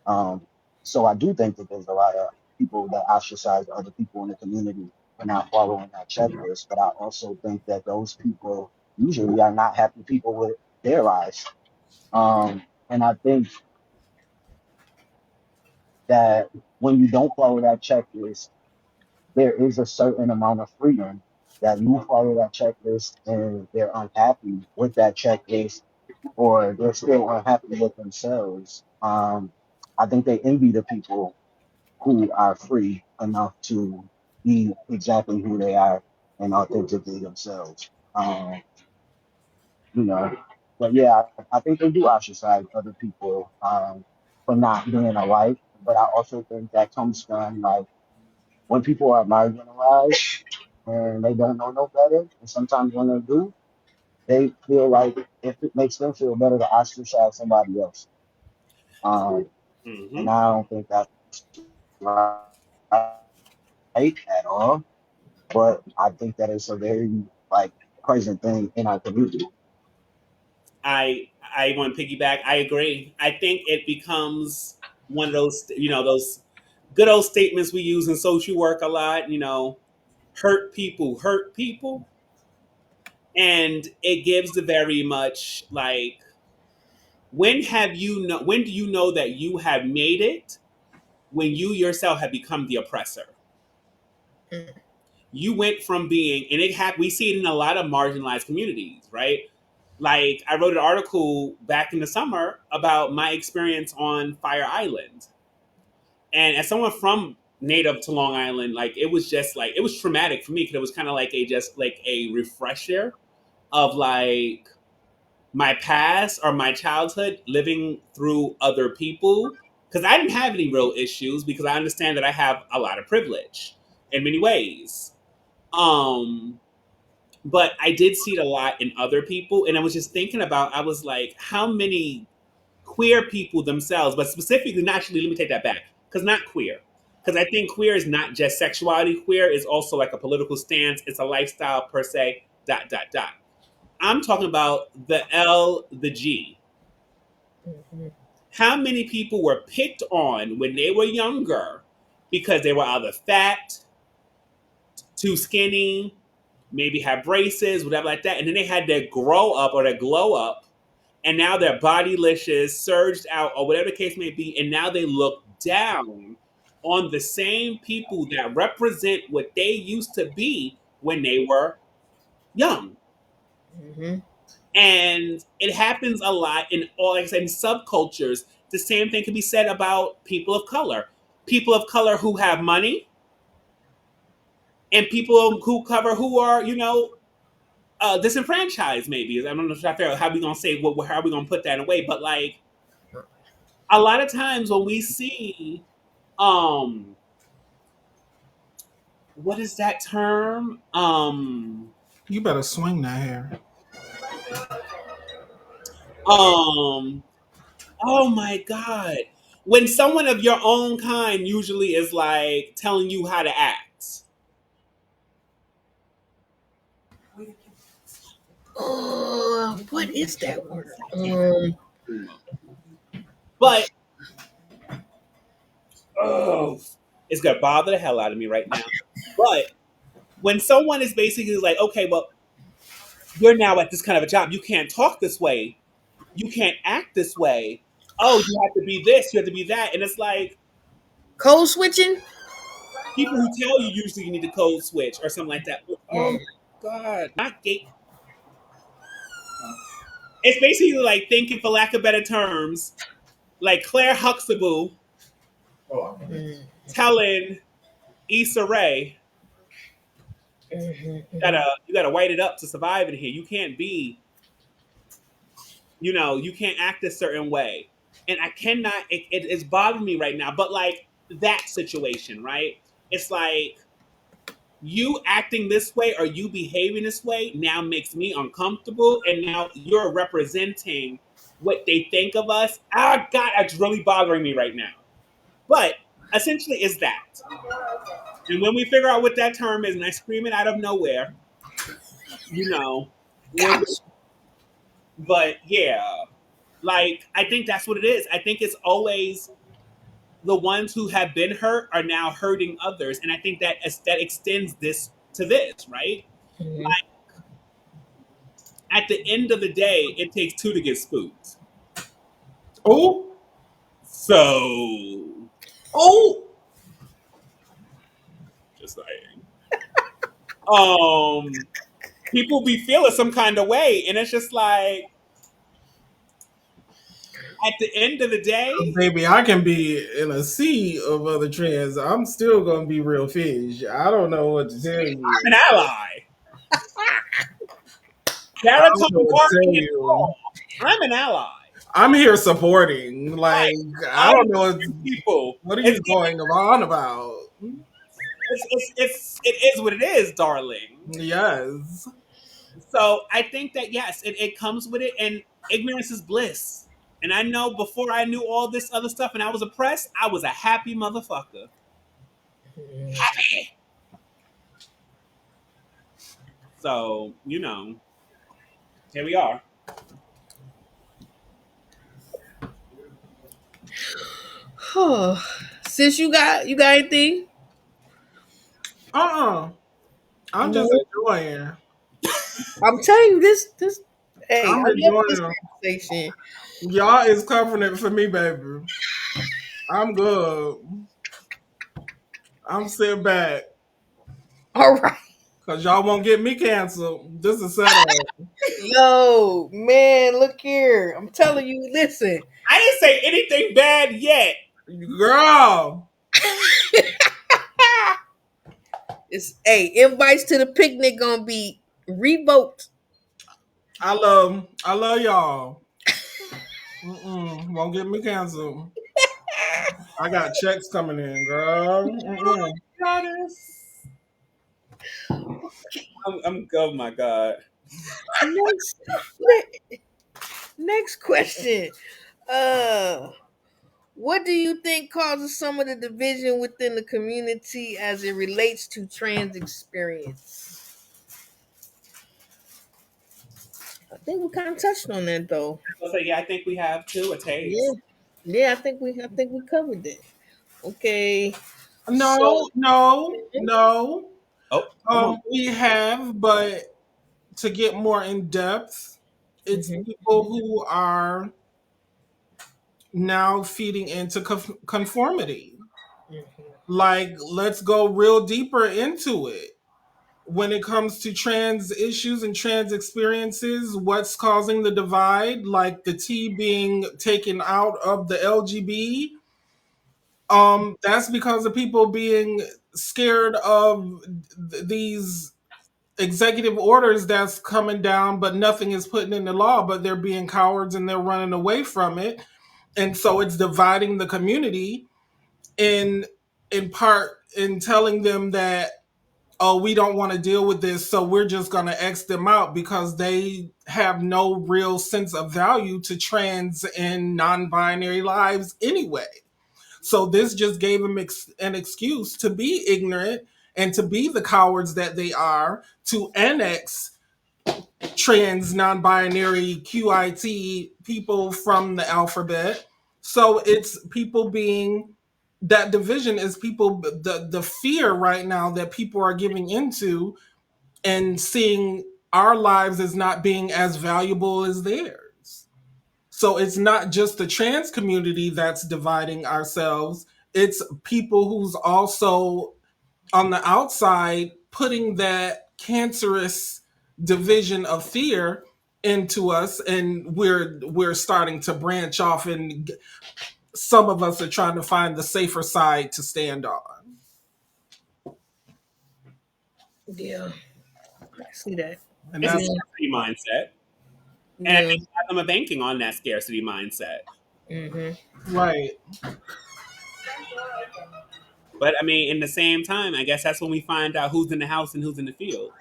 Um, so I do think that there's a lot of people that ostracize other people in the community for not following that checklist. But I also think that those people usually are not happy people with their lives. And I think that when you don't follow that checklist, there is a certain amount of freedom that you follow that checklist and they're unhappy with that checklist or they're still unhappy with themselves. I think they envy the people who are free enough to be exactly who they are and authentically themselves. You know, but yeah, I think they do ostracize other people for not being alike. But I also think that comes from like when people are marginalized and they don't know no better, and sometimes when they do, they feel like if it makes them feel better to ostracize somebody else. Um, and Hmm. I don't think that's right at all. But I think that it's a very like present thing in our community. I want to piggyback. I agree. I think it becomes one of those, those good old statements we use in social work a lot. Hurt people, and it gives the very much like, when do you know that you have made it, when you yourself have become the oppressor. Mm. You went from being, and we see it in a lot of marginalized communities, right? Like, I wrote an article back in the summer about my experience on Fire Island, and as someone from native to Long Island, like, it was just like, it was traumatic for me because it was kind of like a refresher of like my past or my childhood living through other people, because I didn't have any real issues because I understand that I have a lot of privilege in many ways. Um, but I did see it a lot in other people, and I was just thinking about, I was like, how many queer people themselves, but specifically, not actually, let me take that back, because not queer. Because I think queer is not just sexuality, queer is also like a political stance, it's a lifestyle per se, dot, dot, dot. I'm talking about the L, the G. Mhm. How many people were picked on when they were younger because they were either fat, too skinny, maybe had braces, whatever like that, and then they had their grow up or their glow up, and now they're bodylicious, surged out, or whatever the case may be, and now they look down on the same people that represent what they used to be when they were young. Mhm. And it happens a lot in all, like I said, in subcultures. The same thing can be said about people of color. People of color who have money, and people who are, disenfranchised. Maybe, I'm not sure how we gonna say what, how are we gonna put that away. But like, a lot of times when we see, um, what is that term? You better swing that hair. Um, oh my God. When someone of your own kind usually is like telling you how to act. What is that word? I can't remember. But oh, it's gonna bother the hell out of me right now. But when someone is basically like, okay, well, you're now at this kind of a job. You can't talk this way. You can't act this way. Oh, you have to be this. You have to be that. And it's like, Code switching? people who tell you usually you need to code switch or something like that. Oh Mm. my God, not gate. It's basically like thinking, for lack of better terms, like Claire Huxtable Mm. telling Issa Rae, Mhm. Mhm. you gotta white it up to survive in here. You can't be, you can't act a certain way. And I cannot, it's bothering me right now. But like, that situation, right? It's like, you acting this way or you behaving this way now makes me uncomfortable, and now you're representing what they think of us. God, it's really bothering me right now. But essentially, is that. And when we figure out what that term is, and I scream it out of nowhere, you know, we'll. Gotcha. But yeah, like I think that's what it is. I think it's always the ones who have been hurt are now hurting others, and I think that extends this to this, right? Mhm. At the end of the day, it takes two to get spooked. Oh, So, oh, just saying, um, people be feeling some kind of way, and it's just like at the end of the day, baby, I can be in a sea of other trends. I'm still gonna be real fish. I don't know what to tell I'm you. an ally. I don't Baritone know what to barking tell and you. all. I'm an ally. I'm here supporting. Like, Right. I I'm don't know people. what are you going on about. It is what it is, darling. Yes. So I think that yes, it comes with it, and ignorance is bliss. And I know before I knew all this other stuff and I was oppressed, I was a happy motherfucker. Happy. So, here we are. Oh, sis, you got anything? Uh-uh. I'm just No. enjoying. I'm telling you this. Hey, I'm I love this enjoying. conversation. Y'all is covering it for me, baby. I'm good. I'm sitting back. All right. Cause y'all won't get me canceled. This is set up. Yo, man, look here. I'm telling you, listen. I didn't say anything bad yet. Girl. It's invites to the picnic gonna be revoked. I love y'all. Won't get me canceled. I got checks coming in, girl. Oh my goodness. Oh my god. Next, ne- next question. Uh, what do you think causes some of the division within the community as it relates to trans experience? I think we kind of touched on that though. I'll say, yeah, I think we have too a Yeah, taste. yeah. I think we covered it. Okay, so. No, no, no. Oh, come on. We have, but to get more in depth, it's Mhm, people who are now feeding into conformity. mhm, Like, let's go real deeper into it. When it comes to trans issues and trans experiences, what's causing the divide, like the T being taken out of the LGB, that's because of people being scared of these executive orders that's coming down, but nothing is put into law, but they're being cowards and they're running away from it. And so it's dividing the community in part in telling them that, oh, we don't want to deal with this, so we're just going to X them out because they have no real sense of value to trans and non-binary lives anyway. So this just gave them an excuse to be ignorant and to be the cowards that they are, to annex trans, non-binary, QIT people from the alphabet. So it's people being, that division is people, the fear right now that people are giving into and seeing our lives as not being as valuable as theirs. So it's not just the trans community that's dividing ourselves, it's people who's also on the outside putting that cancerous division of fear into us, and we're starting to branch off, and some of us are trying to find the safer side to stand on. yeah, I can see that. And It's a that's And scarcity mindset. And I yeah, think I'm a banking on that scarcity mindset. hmm right. But I mean, in the same time, I guess that's when we find out who's in the house and who's in the field.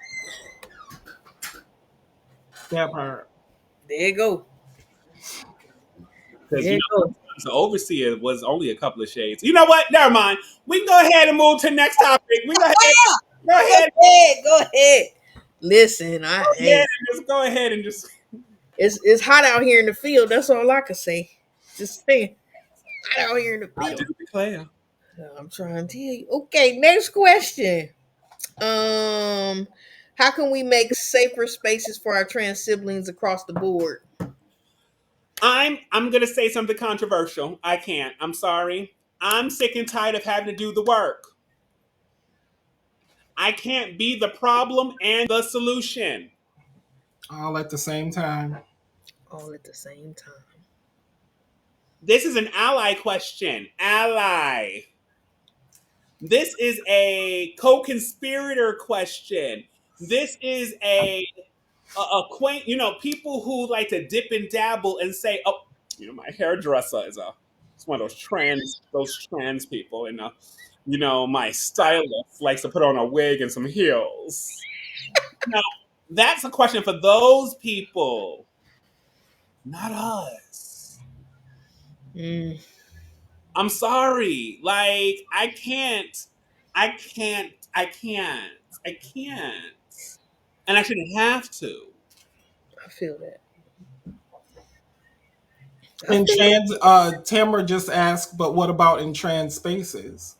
That part. there you go. Because There you go. The overseer was only a couple of shades. You know what? Never mind. We can go ahead and move to the next topic. We go ahead. Go Go ahead. ahead, go ahead. Listen, hey, Go ahead and just. it's hot out here in the field. That's all I can say. Just saying, hot out here in the I do field. declare. I'm trying to tell you. Okay, next question. Um, how can we make safer spaces for our trans siblings across the board? I'm gonna say something controversial. I can't. I'm sorry. I'm sick and tired of having to do the work. I can't be the problem and the solution. All at the same time. All at the same time. This is an ally question. Ally. This is a co-conspirator question. This is a quaint, people who like to dip and dabble and say, "Oh, my hairdresser is a it's one of those trans people," and my stylist likes to put on a wig and some heels. Now, that's a question for those people, not us. Mm, I'm sorry. Like, I can't. And I shouldn't have to. I feel that. I In feel. trans, Tamara just asked, but what about in trans spaces?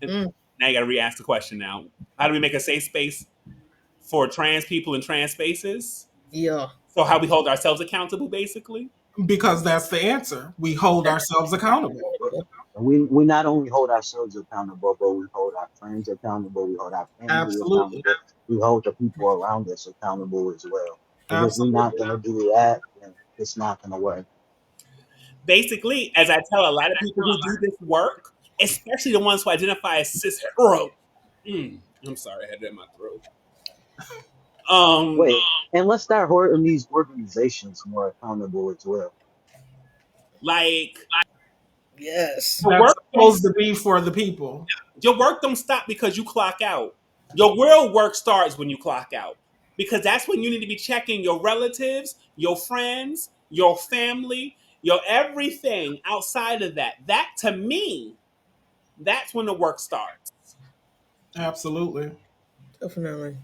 And Mm, now you got to re-ask the question. Now, how do we make a safe space for trans people in trans spaces? yeah. So how we hold ourselves accountable, basically. Because that's the answer. We hold ourselves accountable. We not only hold ourselves accountable, but we hold our friends accountable. We hold our family Absolutely. accountable. We hold the people around us accountable as well. Because if we're not Absolutely. gonna do that, then it's not gonna work. Basically, as I tell a lot of people who do this work, especially the ones who identify as cis hetero. I'm sorry, I had that in my throat. Um, Wait, and let's start holding these organizations more accountable as well. like Yes. your That's work don't supposed to be for the people. your work don't stop because you clock out. Your real work starts when you clock out. Because that's when you need to be checking your relatives, your friends, your family, your everything outside of that. That to me, that's when the work starts. Absolutely. Definitely.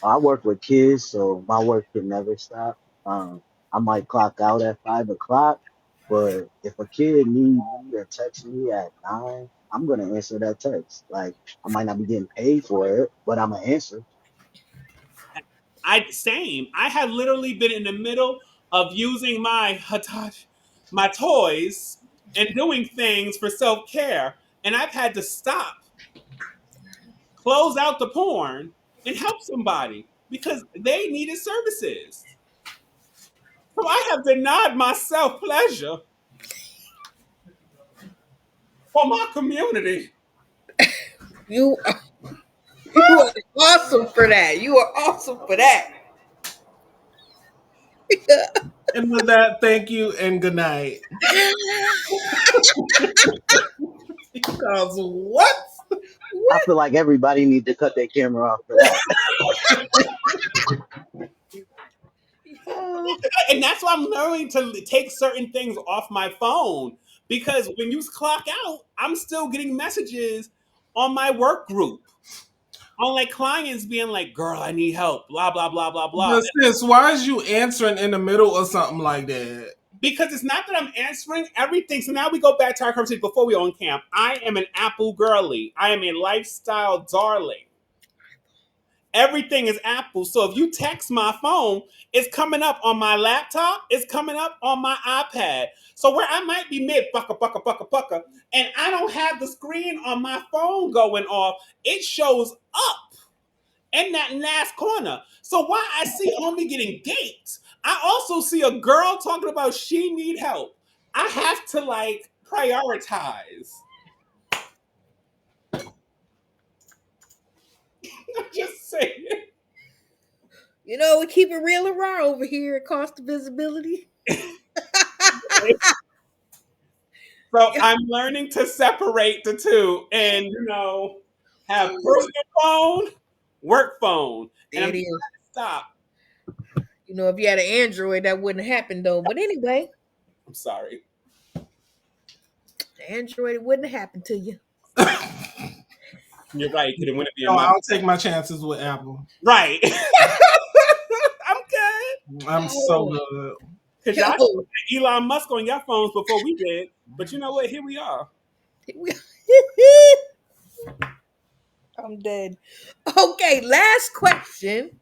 I work with kids, so my work can never stop. I might clock out at 5 o'clock, but if a kid need me or text me at 9, I'm gonna answer that text. Like I might not be getting paid for it, but I'm gonna answer. I have literally been in the middle of using my toys and doing things for self-care, and I've had to stop, close out the porn, and help somebody because they needed services. So I have denied myself pleasure for my community. You you are awesome for that. You are awesome for that. And with that, thank you and good night. Because what? I feel like everybody need to cut their camera off for that. Oh, And that's why I'm learning to take certain things off my phone because when you clock out, I'm still getting messages on my work group on like clients being like, "Girl, I need help," blah blah blah blah blah. But sis, why is you answering in the middle of something like that? Because it's not that I'm answering everything. So now we go back to our conversation before we on camp. I am an Apple girly. I am a lifestyle darling. Everything is Apple. So if you text my phone, it's coming up on my laptop, it's coming up on my iPad. So where I might be mid bucka bucka bucka bucka, and I don't have the screen on my phone going off, it shows up in that last corner. So while I see homie getting gaped, I also see a girl talking about she need help. I have to like prioritize. I'm just saying. we keep it real and raw over here at Cost of Visibility. So I'm learning to separate the two and, have personal phone, work phone. And I'm It trying is. to stop. If you had an Android, that wouldn't happen though. But anyway, I'm sorry. Android, it wouldn't have happened to you. You're right. Couldn't win it being No, mom. I'll take my chances with Apple. Right. I'm good. I'm so Oh, good. Because y'all yo. Elon Musk on your phones before we did. But you know what? Here we are. I'm dead. Okay, last question.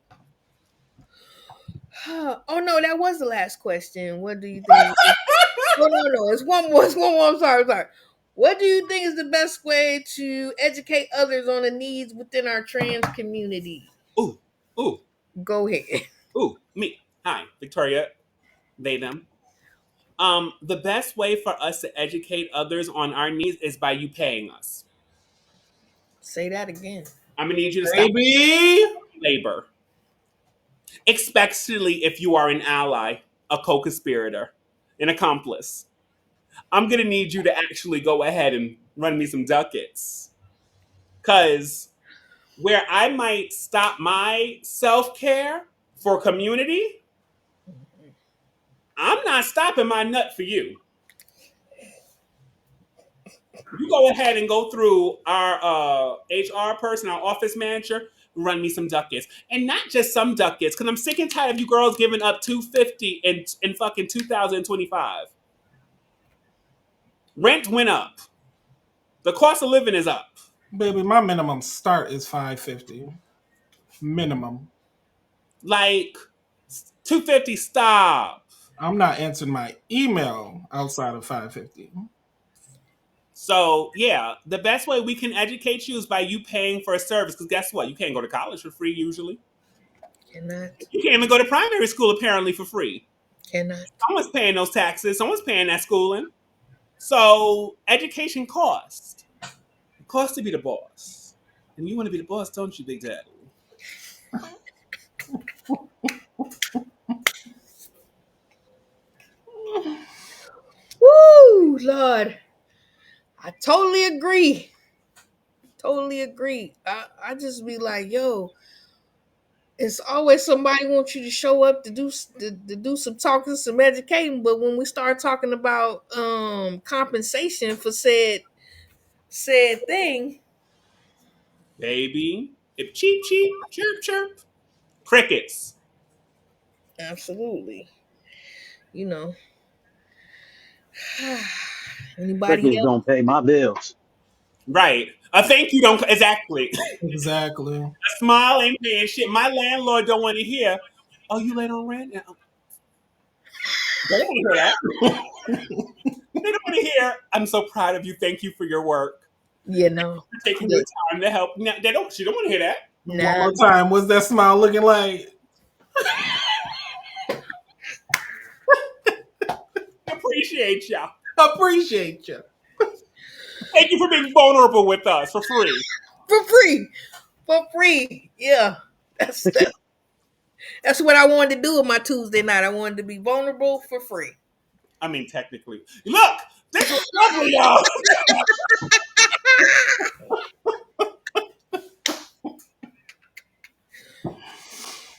Oh no, that was the last question. What do you think? No. It's one more. It's one more. I'm sorry. I'm sorry. What do you think is the best way to educate others on the needs within our trans community? Ooh, ooh, Go ahead. ooh, me. Hi, Victoria. They, them. The best way for us to educate others on our needs is by you paying us. Say that again. I'm gonna need you to stop Baby. labor, especially if you are an ally, a co-conspirator, an accomplice. I'm gonna need you to actually go ahead and run me some ducats, cause where I might stop my self care for community, I'm not stopping my nut for you. You go ahead and go through our HR person, our office manager, run me some ducats, and not just some ducats, because I'm sick and tired of you girls giving up $250 in fucking 2025. Rent went up. The cost of living is up. Baby, my minimum start is $550. Minimum. Like 250. Stop. I'm not answering my email outside of $550. So yeah, the best way we can educate you is by you paying for a service. Because guess what? You can't go to college for free usually. Cannot. You can't even go to primary school apparently for free. Cannot. Someone's paying those taxes. Someone's paying that schooling. So education costs. It costs to be the boss. And you want to be the boss, don't you, Big Daddy? Woo, Lord. I totally agree. Totally agree. I just be like, yo, it's always somebody wants you to show up to do some talking, some educating. But when we start talking about compensation for said thing, Baby. If cheep cheep, chirp chirp. Crickets. absolutely, you know. Anybody Crickets else? don't pay my bills. Right. A thank you don't exactly. Exactly. A smile ain't paying shit. My landlord don't want to hear. Oh, you late on rent? Yeah. They don't want to hear that. They don't want to hear. I'm so proud of you. Thank you for your work. You know, For taking your yeah, time to help. No, they don't. She don't want to hear that. One nah, more time. What's that smile looking like? Appreciate y'all. Appreciate you. Thank you for being vulnerable with us for free. for free, for free. Yeah, that's that's what I wanted to do with my Tuesday night. I wanted to be vulnerable for free. I mean, technically. Look, this was lovely, y'all.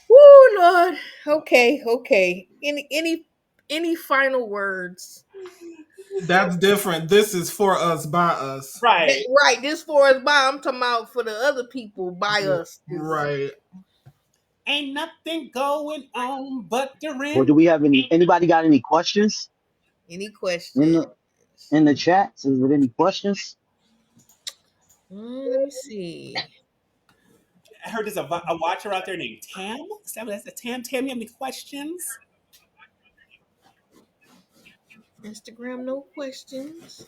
Woo, Lord. Okay. Any final words? That's different. This is for us, by us. Right. Right, this for us by. I'm talking about for the other people by us. Right. Ain't nothing going on but the Well, rent. do we have anybody got any questions Any in questions? the chats? Is there any questions? Let me see. I heard there's a watcher out there named Tam. Is that what that's a Tam? Tam, you have any questions? Instagram, no questions.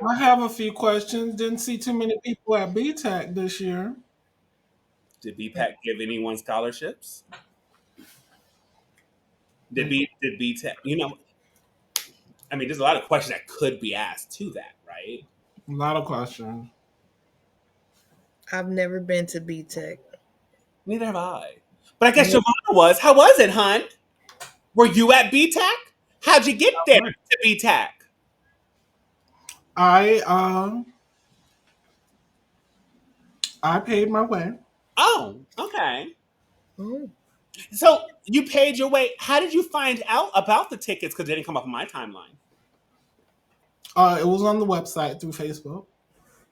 I have a few questions. Didn't see too many people at BTAC this year. Did BPAC give anyone scholarships? Did BTAC, I mean, there's a lot of questions that could be asked to that, right? A lot of questions. I've never been to B Tech. Neither have I. But I guess Javannah was. How was it, hon? Were you at BTAC? How'd you get there to BTAC? I uh I paid my way. Oh, okay. Oh, So you paid your way. How did you find out about the tickets? Because they didn't come up on my timeline. It was on the website through Facebook.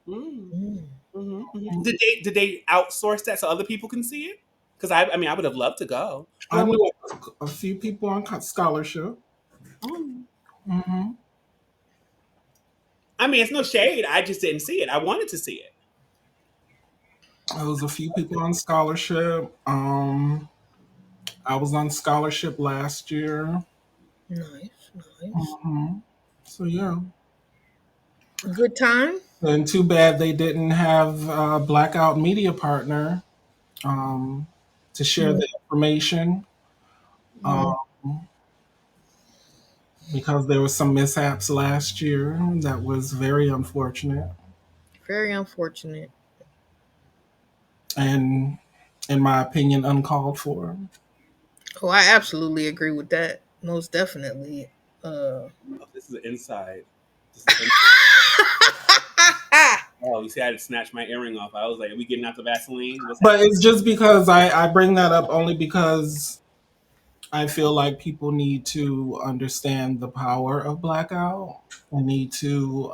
Mm. Mm. Did they outsource that so other people can see it? Because I mean I would have loved to go. I Well, knew a few people on scholarship. oh. Hmm. I mean it's no shade. I just didn't see it. I wanted to see it. There was a few people on scholarship. I was on scholarship last year. Nice, nice. Hmm. So yeah. Good time. And too bad they didn't have a Blackout media partner um, to share Mm, the information mm. because there was some mishaps last year that was very unfortunate Very unfortunate. and, in my opinion, uncalled for. Oh, I absolutely agree with that. Most definitely. Uh, Oh, this is an inside. This is oh, you see, I had to snatch my earring off. I was like, "Are we getting out the Vaseline? What's But happening?" it's just because I bring that up only because I feel like people need to understand the power of Blackout and need to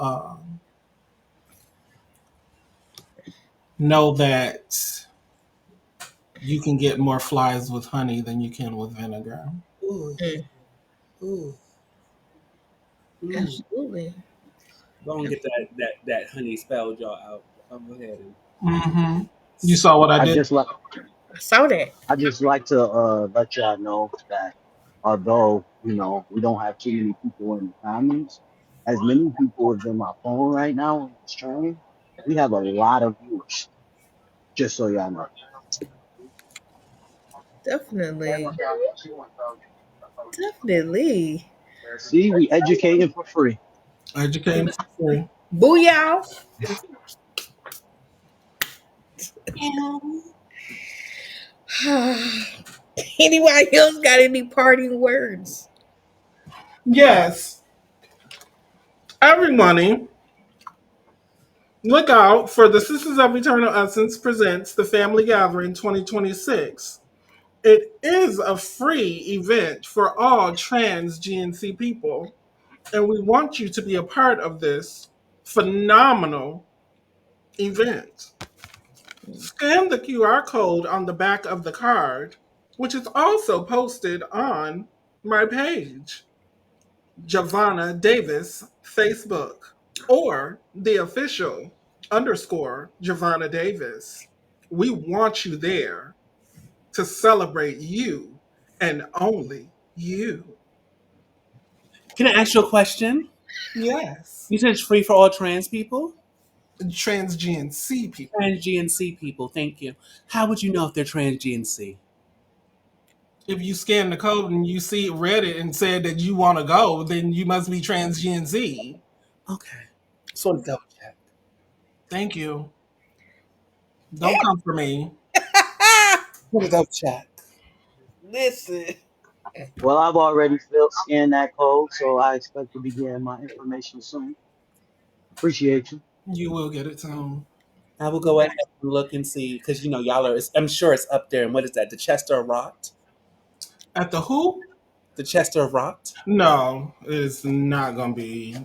know that you can get more flies with honey than you can with vinegar. Ooh, mm, ooh, mm. absolutely. Go and get that honey spell jar out. I'll go ahead and. Hmm. You saw what I I did? just like I saw that. I just like to let y'all know that although we don't have too many people in the comments, as many people as in my phone right now on the stream, we have a lot of viewers. Just so y'all know. Definitely. Definitely. See, we educating for free. Educating for free. Booyah. Anybody else got any parting words? Yes, everybody, look out for the Sisters of Eternal Essence presents the Family Gathering 2026. It is a free event for all trans GNC people, and we want you to be a part of this phenomenal event. Scan the QR code on the back of the card, which is also posted on my page, Javannah Davis, Facebook, or the official underscore Javannah Davis. We want you there to celebrate you and only you. Can I ask you a question? Yes. You said it's free for all trans people, Trans GNC people. trans GNC people. Thank you. How would you know if they're trans GNC? If you scan the code and you see read it and said that you want to go, then you must be trans GNC. Okay, sort of double check. Thank you. Don't come for me. Sort of double check. Listen. Well, I've already scanned that code, so I expect to be getting my information soon. Appreciate you. You will get it soon. I will go ahead and look and see because y'all are. I'm sure it's up there. And what is that? The Chester of Rot. At the Who? The Chester of Rot. No, it's not gonna be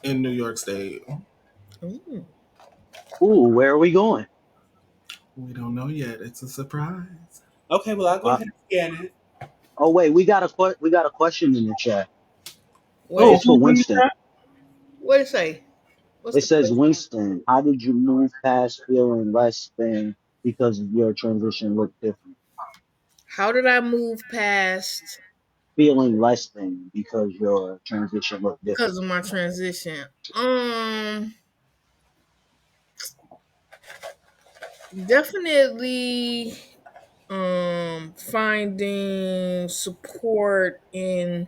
in New York State. Mm. Ooh, where are we going? We don't know yet. It's a surprise. Okay, well I'll go Uh, ahead and scan it. oh wait, we got a question in the chat. What Oh, is It's for who's in the Winston. chat? what it say? What's It the says, question? Winston, how did you move past feeling less than because of your transition looked different? How did I move past Feeling less than because your transition looked different. because of my transition? Definitely finding support in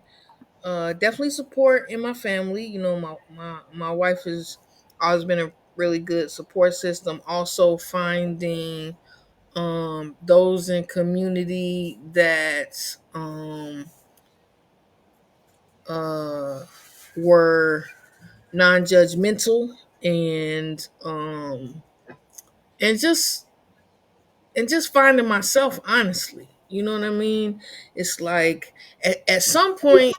definitely support in my family. My wife has always been a really good support system. Also finding those in community that uh were non-judgmental and just finding myself, honestly. You know what I mean? It's like at some point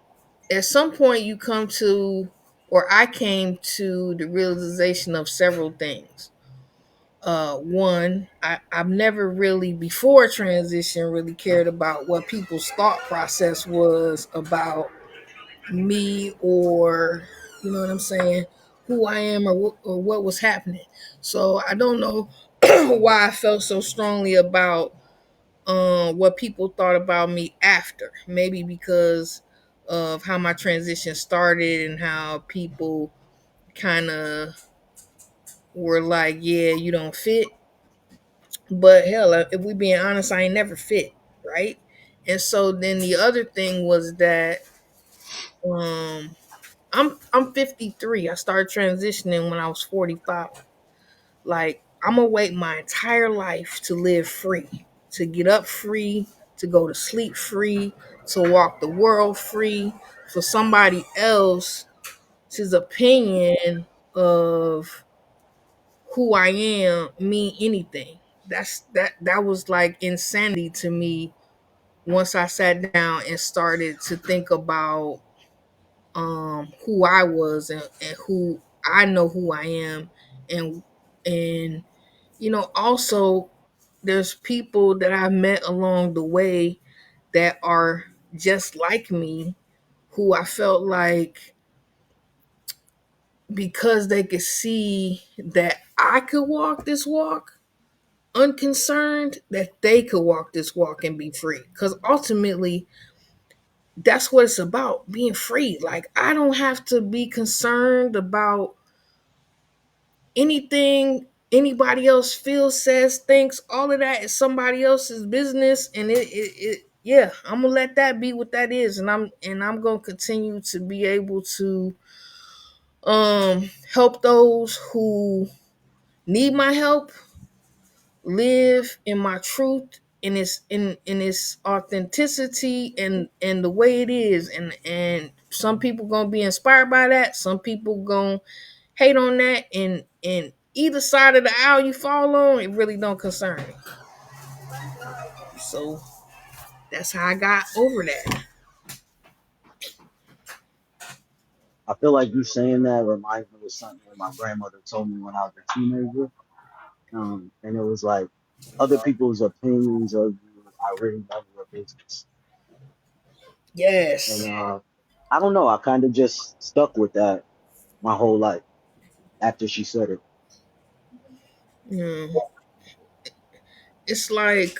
you come to or I came to the realization of several things. One, I've never really before transition really cared about what people's thought process was about me, or you know what I'm saying, who I am, or what was happening. So I don't know why I felt so strongly about what people thought about me after. Maybe because of how my transition started and how people kind of were like, yeah, you don't fit. But hell, if we being honest, I ain't never fit, right? And so then the other thing was that um I'm 53. I started transitioning when I was 45. Like, I'm gonna wait my entire life to live free, to get up free, to go to sleep free, to walk the world free, for somebody else's opinion of who I am mean anything. That was like insanity to me once I sat down and started to think about who I was, and who I know who I am, and also there's people that I've met along the way that are just like me, who I felt like, because they could see that I could walk this walk unconcerned, that they could walk this walk and be free. Because ultimately, that's what it's about, being free. Like, I don't have to be concerned about anything anybody else feels, says, thinks. All of that is somebody else's business, and yeah, I'm gonna let that be what that is, and I'm gonna continue to be able to help those who need my help live in my truth, in its authenticity, and the way it is. And some people gonna be inspired by that, some people gonna hate on that, and either side of the aisle you fall on, it really don't concern me. So that's how I got over that. I feel like you saying that reminds me of something that my grandmother told me when I was a teenager. And it was like, other people's opinions of you are really none of your business. And Yes. I don't know, I kind of just stuck with that my whole life after she said it. Mm. It's like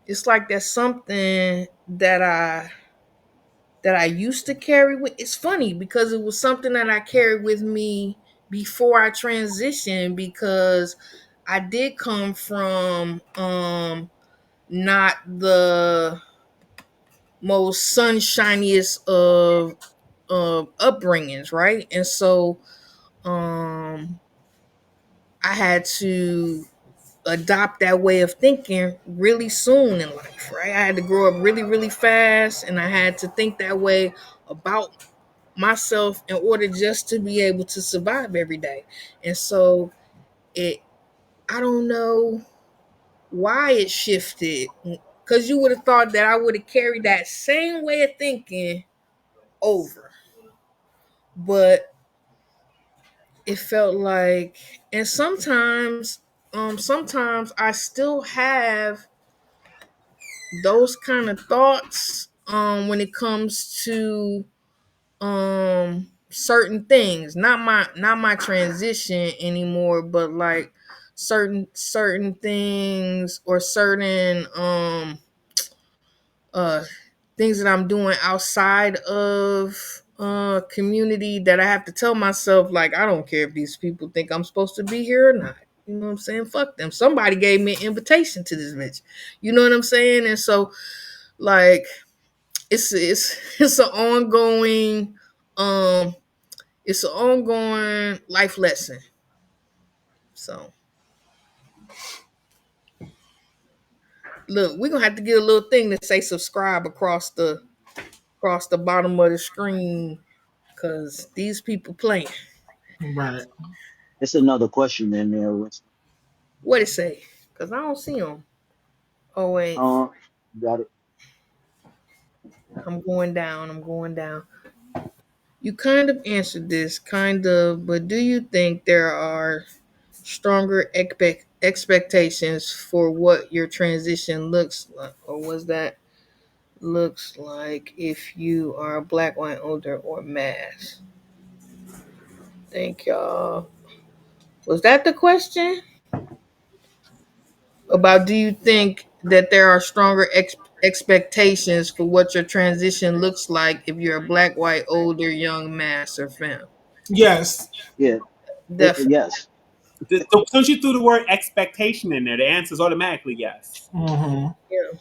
it's like that's something that I used to carry with. It's funny because it was something that I carried with me before I transitioned, because I did come from not the most sunshiniest of upbringings, right? And so um I had to adopt that way of thinking really soon in life, right? I had to grow up really, really fast, and I had to think that way about myself in order just to be able to survive every day. And so it I don't know why it shifted, because you would have thought that I would have carried that same way of thinking over, but it felt like, and sometimes I still have those kind of thoughts when it comes to certain things, not my transition anymore, but like certain things, or certain uh things that I'm doing outside of community, that I have to tell myself, like, I don't care if these people think I'm supposed to be here or not. You know what I'm saying? Fuck them. Somebody gave me an invitation to this bitch. You know what I'm saying? And so, like, it's an ongoing um it's an ongoing life lesson. So look, we're gonna have to get a little thing to say subscribe across the bottom of the screen, because these people playing. Right. It's another question in there, Winston. What it say? Because I don't see them. Oh wait, Uh, you got it. I'm going down. You kind of answered this, kind of, but do you think there are stronger expectations for what your transition looks like, or was that looks like if you are black, white, older, or mass? Thank y'all. Was that the question? About do you think that there are stronger expectations for what your transition looks like if you're a black, white, older, young, mass, or femme? Yes. Yeah. Definitely. Yes. So since you threw the word expectation in there, the answer is automatically yes. Hmm. Yeah.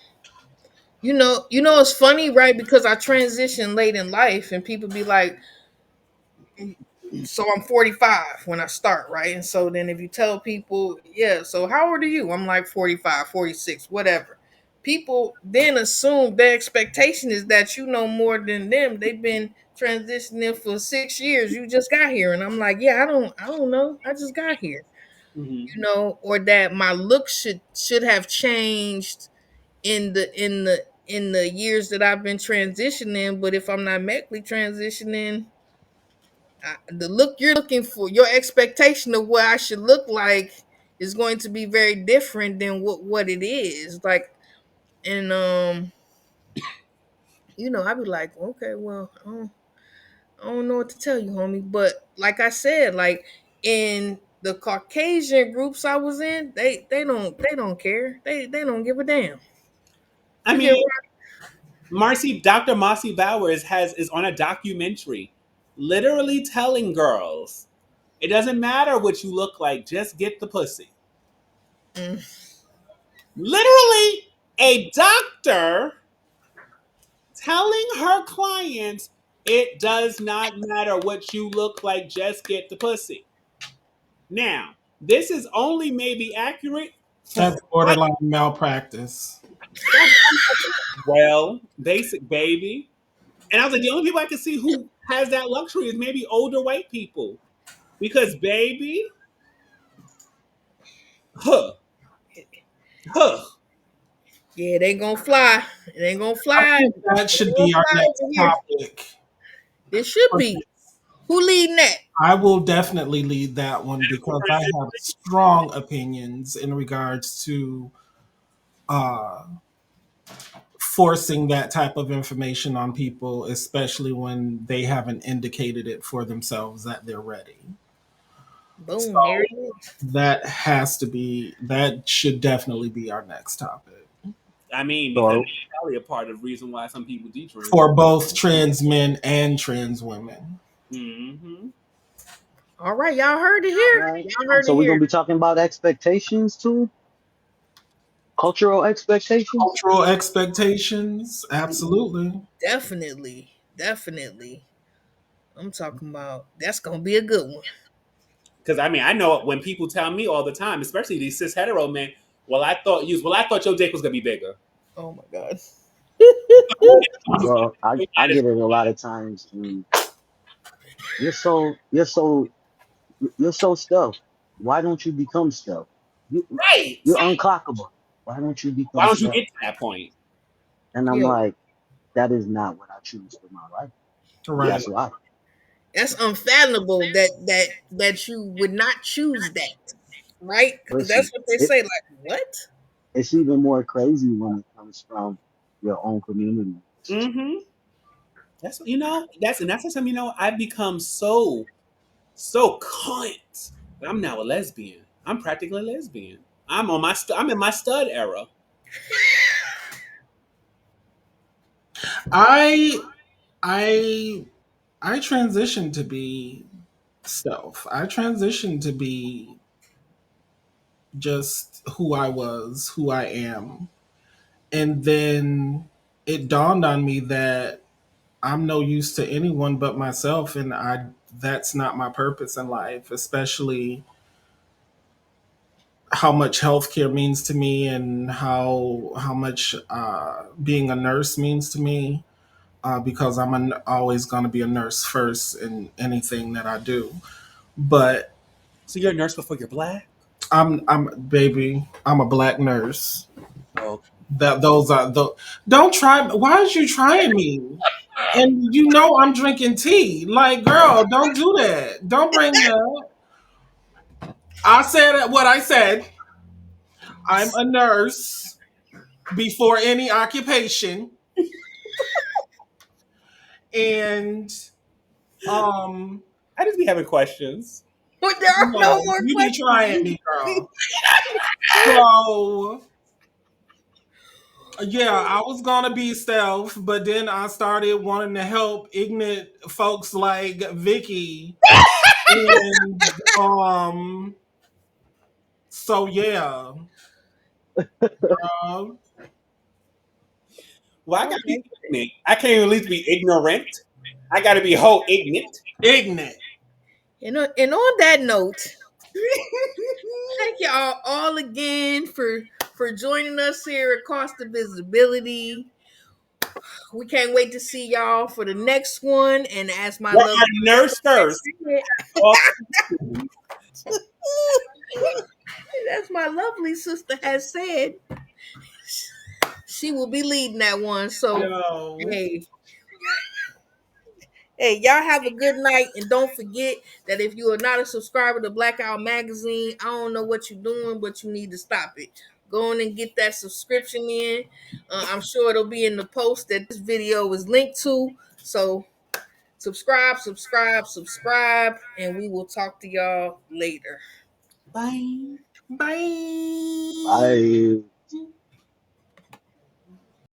It's funny, right? Because I transitioned late in life, and people be like, so I'm 45 when I start, right? And so then if you tell people, yeah, so how old are you? I'm like 45, 46, whatever. People then assume their expectation is that you know more than them. They've been transitioning for 6 years. You just got here. And I'm like, yeah, I don't know. I just got here. Hmm. Or that my look should have changed in the years that I've been transitioning. But if I'm not medically transitioning, the look you're looking for, your expectation of what I should look like is going to be very different than what it is. Like, and I'd be like, okay, well, I don't know what to tell you, homie. But like I said, like in the Caucasian groups I was in, they don't care. They don't give a damn. I You get mean, what? Dr. Marcy Bowers is on a documentary, literally telling girls, it doesn't matter what you look like, just get the pussy. Mm. Literally, a doctor telling her clients, it does not matter what you look like, just get the pussy. Now, this is only maybe accurate for That's white. borderline malpractice. That's well, basic baby. And I was like, the only people I can see who has that luxury is maybe older white people. Because baby, huh, huh. Yeah, it ain't gonna fly. It ain't gonna I fly. think that It should ain't gonna be our fly next over here. topic. It should be. Who leading that? I will definitely lead that one because I have strong opinions in regards to uh, forcing that type of information on people, especially when they haven't indicated it for themselves that they're ready. Boom, there So it is. that should definitely be our next topic I mean, because So that's probably a part of the reason why some people detransition. for both trans men and trans women. Mm-hmm. All right, y'all heard it here. all right. Y'all heard So it we're here. gonna be talking about expectations too, cultural expectations. Cultural expectations, absolutely. Definitely, definitely. I'm talking about that's gonna be a good one. Because I mean, I know when people tell me all the time, especially these cis hetero men, well, I thought your dick was gonna be bigger. Oh my god. Well, I get it a lot of times. And you're so you're so you're so stealth. Why don't you become stealth? You Right. you're unclockable. Why don't you Why become don't you stealth? get to that point? And I'm Yo, like, that is not what I choose for my life. Right. That's why. that's unfathomable that you would not choose that, right? Because that's Listen, what they say. Like, what? it's even more crazy when it comes from your own community. Mm-hmm. That's something I've become so cunt. I'm now a lesbian. I'm practically a lesbian. I'm in my stud era. I I I transitioned to be self. I transitioned to be just who I was, who I am. And then it dawned on me that I'm no use to anyone but myself, and I that's not my purpose in life, especially how much healthcare means to me and how much being a nurse means to me. Because always going to be a nurse first in anything that I do. But So you're a nurse before you're black? I'm a black nurse. Oh, That those are the don't try. Why is you trying me? And you know I'm drinking tea. Like, girl, don't do that. Don't bring that. I said what I said. I'm a nurse before any occupation. And um, I just be having questions. But there are no no, more you be trying questions. me, girl. So yeah, I was gonna be stealth, but then I started wanting to help ignorant folks like Vicky. And so yeah. Um Well, I All gotta be right. ignorant. I can't even at least be ignorant. I gotta be whole ignorant. ignorant. And on that note, thank y'all all again for joining us here at Cost of Visibility. We can't wait to see y'all for the next one. And as my Where lovely our nurse first. said, All- as my lovely sister has said, she will be leading that one. So Yo. hey, hey, y'all have a good night, and don't forget that if you are not a subscriber to Blackout Magazine, I don't know what you're doing, but you need to stop it. Go on and get that subscription in. I'm sure it'll be in the post that this video is linked to. So subscribe, subscribe, subscribe, and we will talk to y'all later. Bye. Bye. I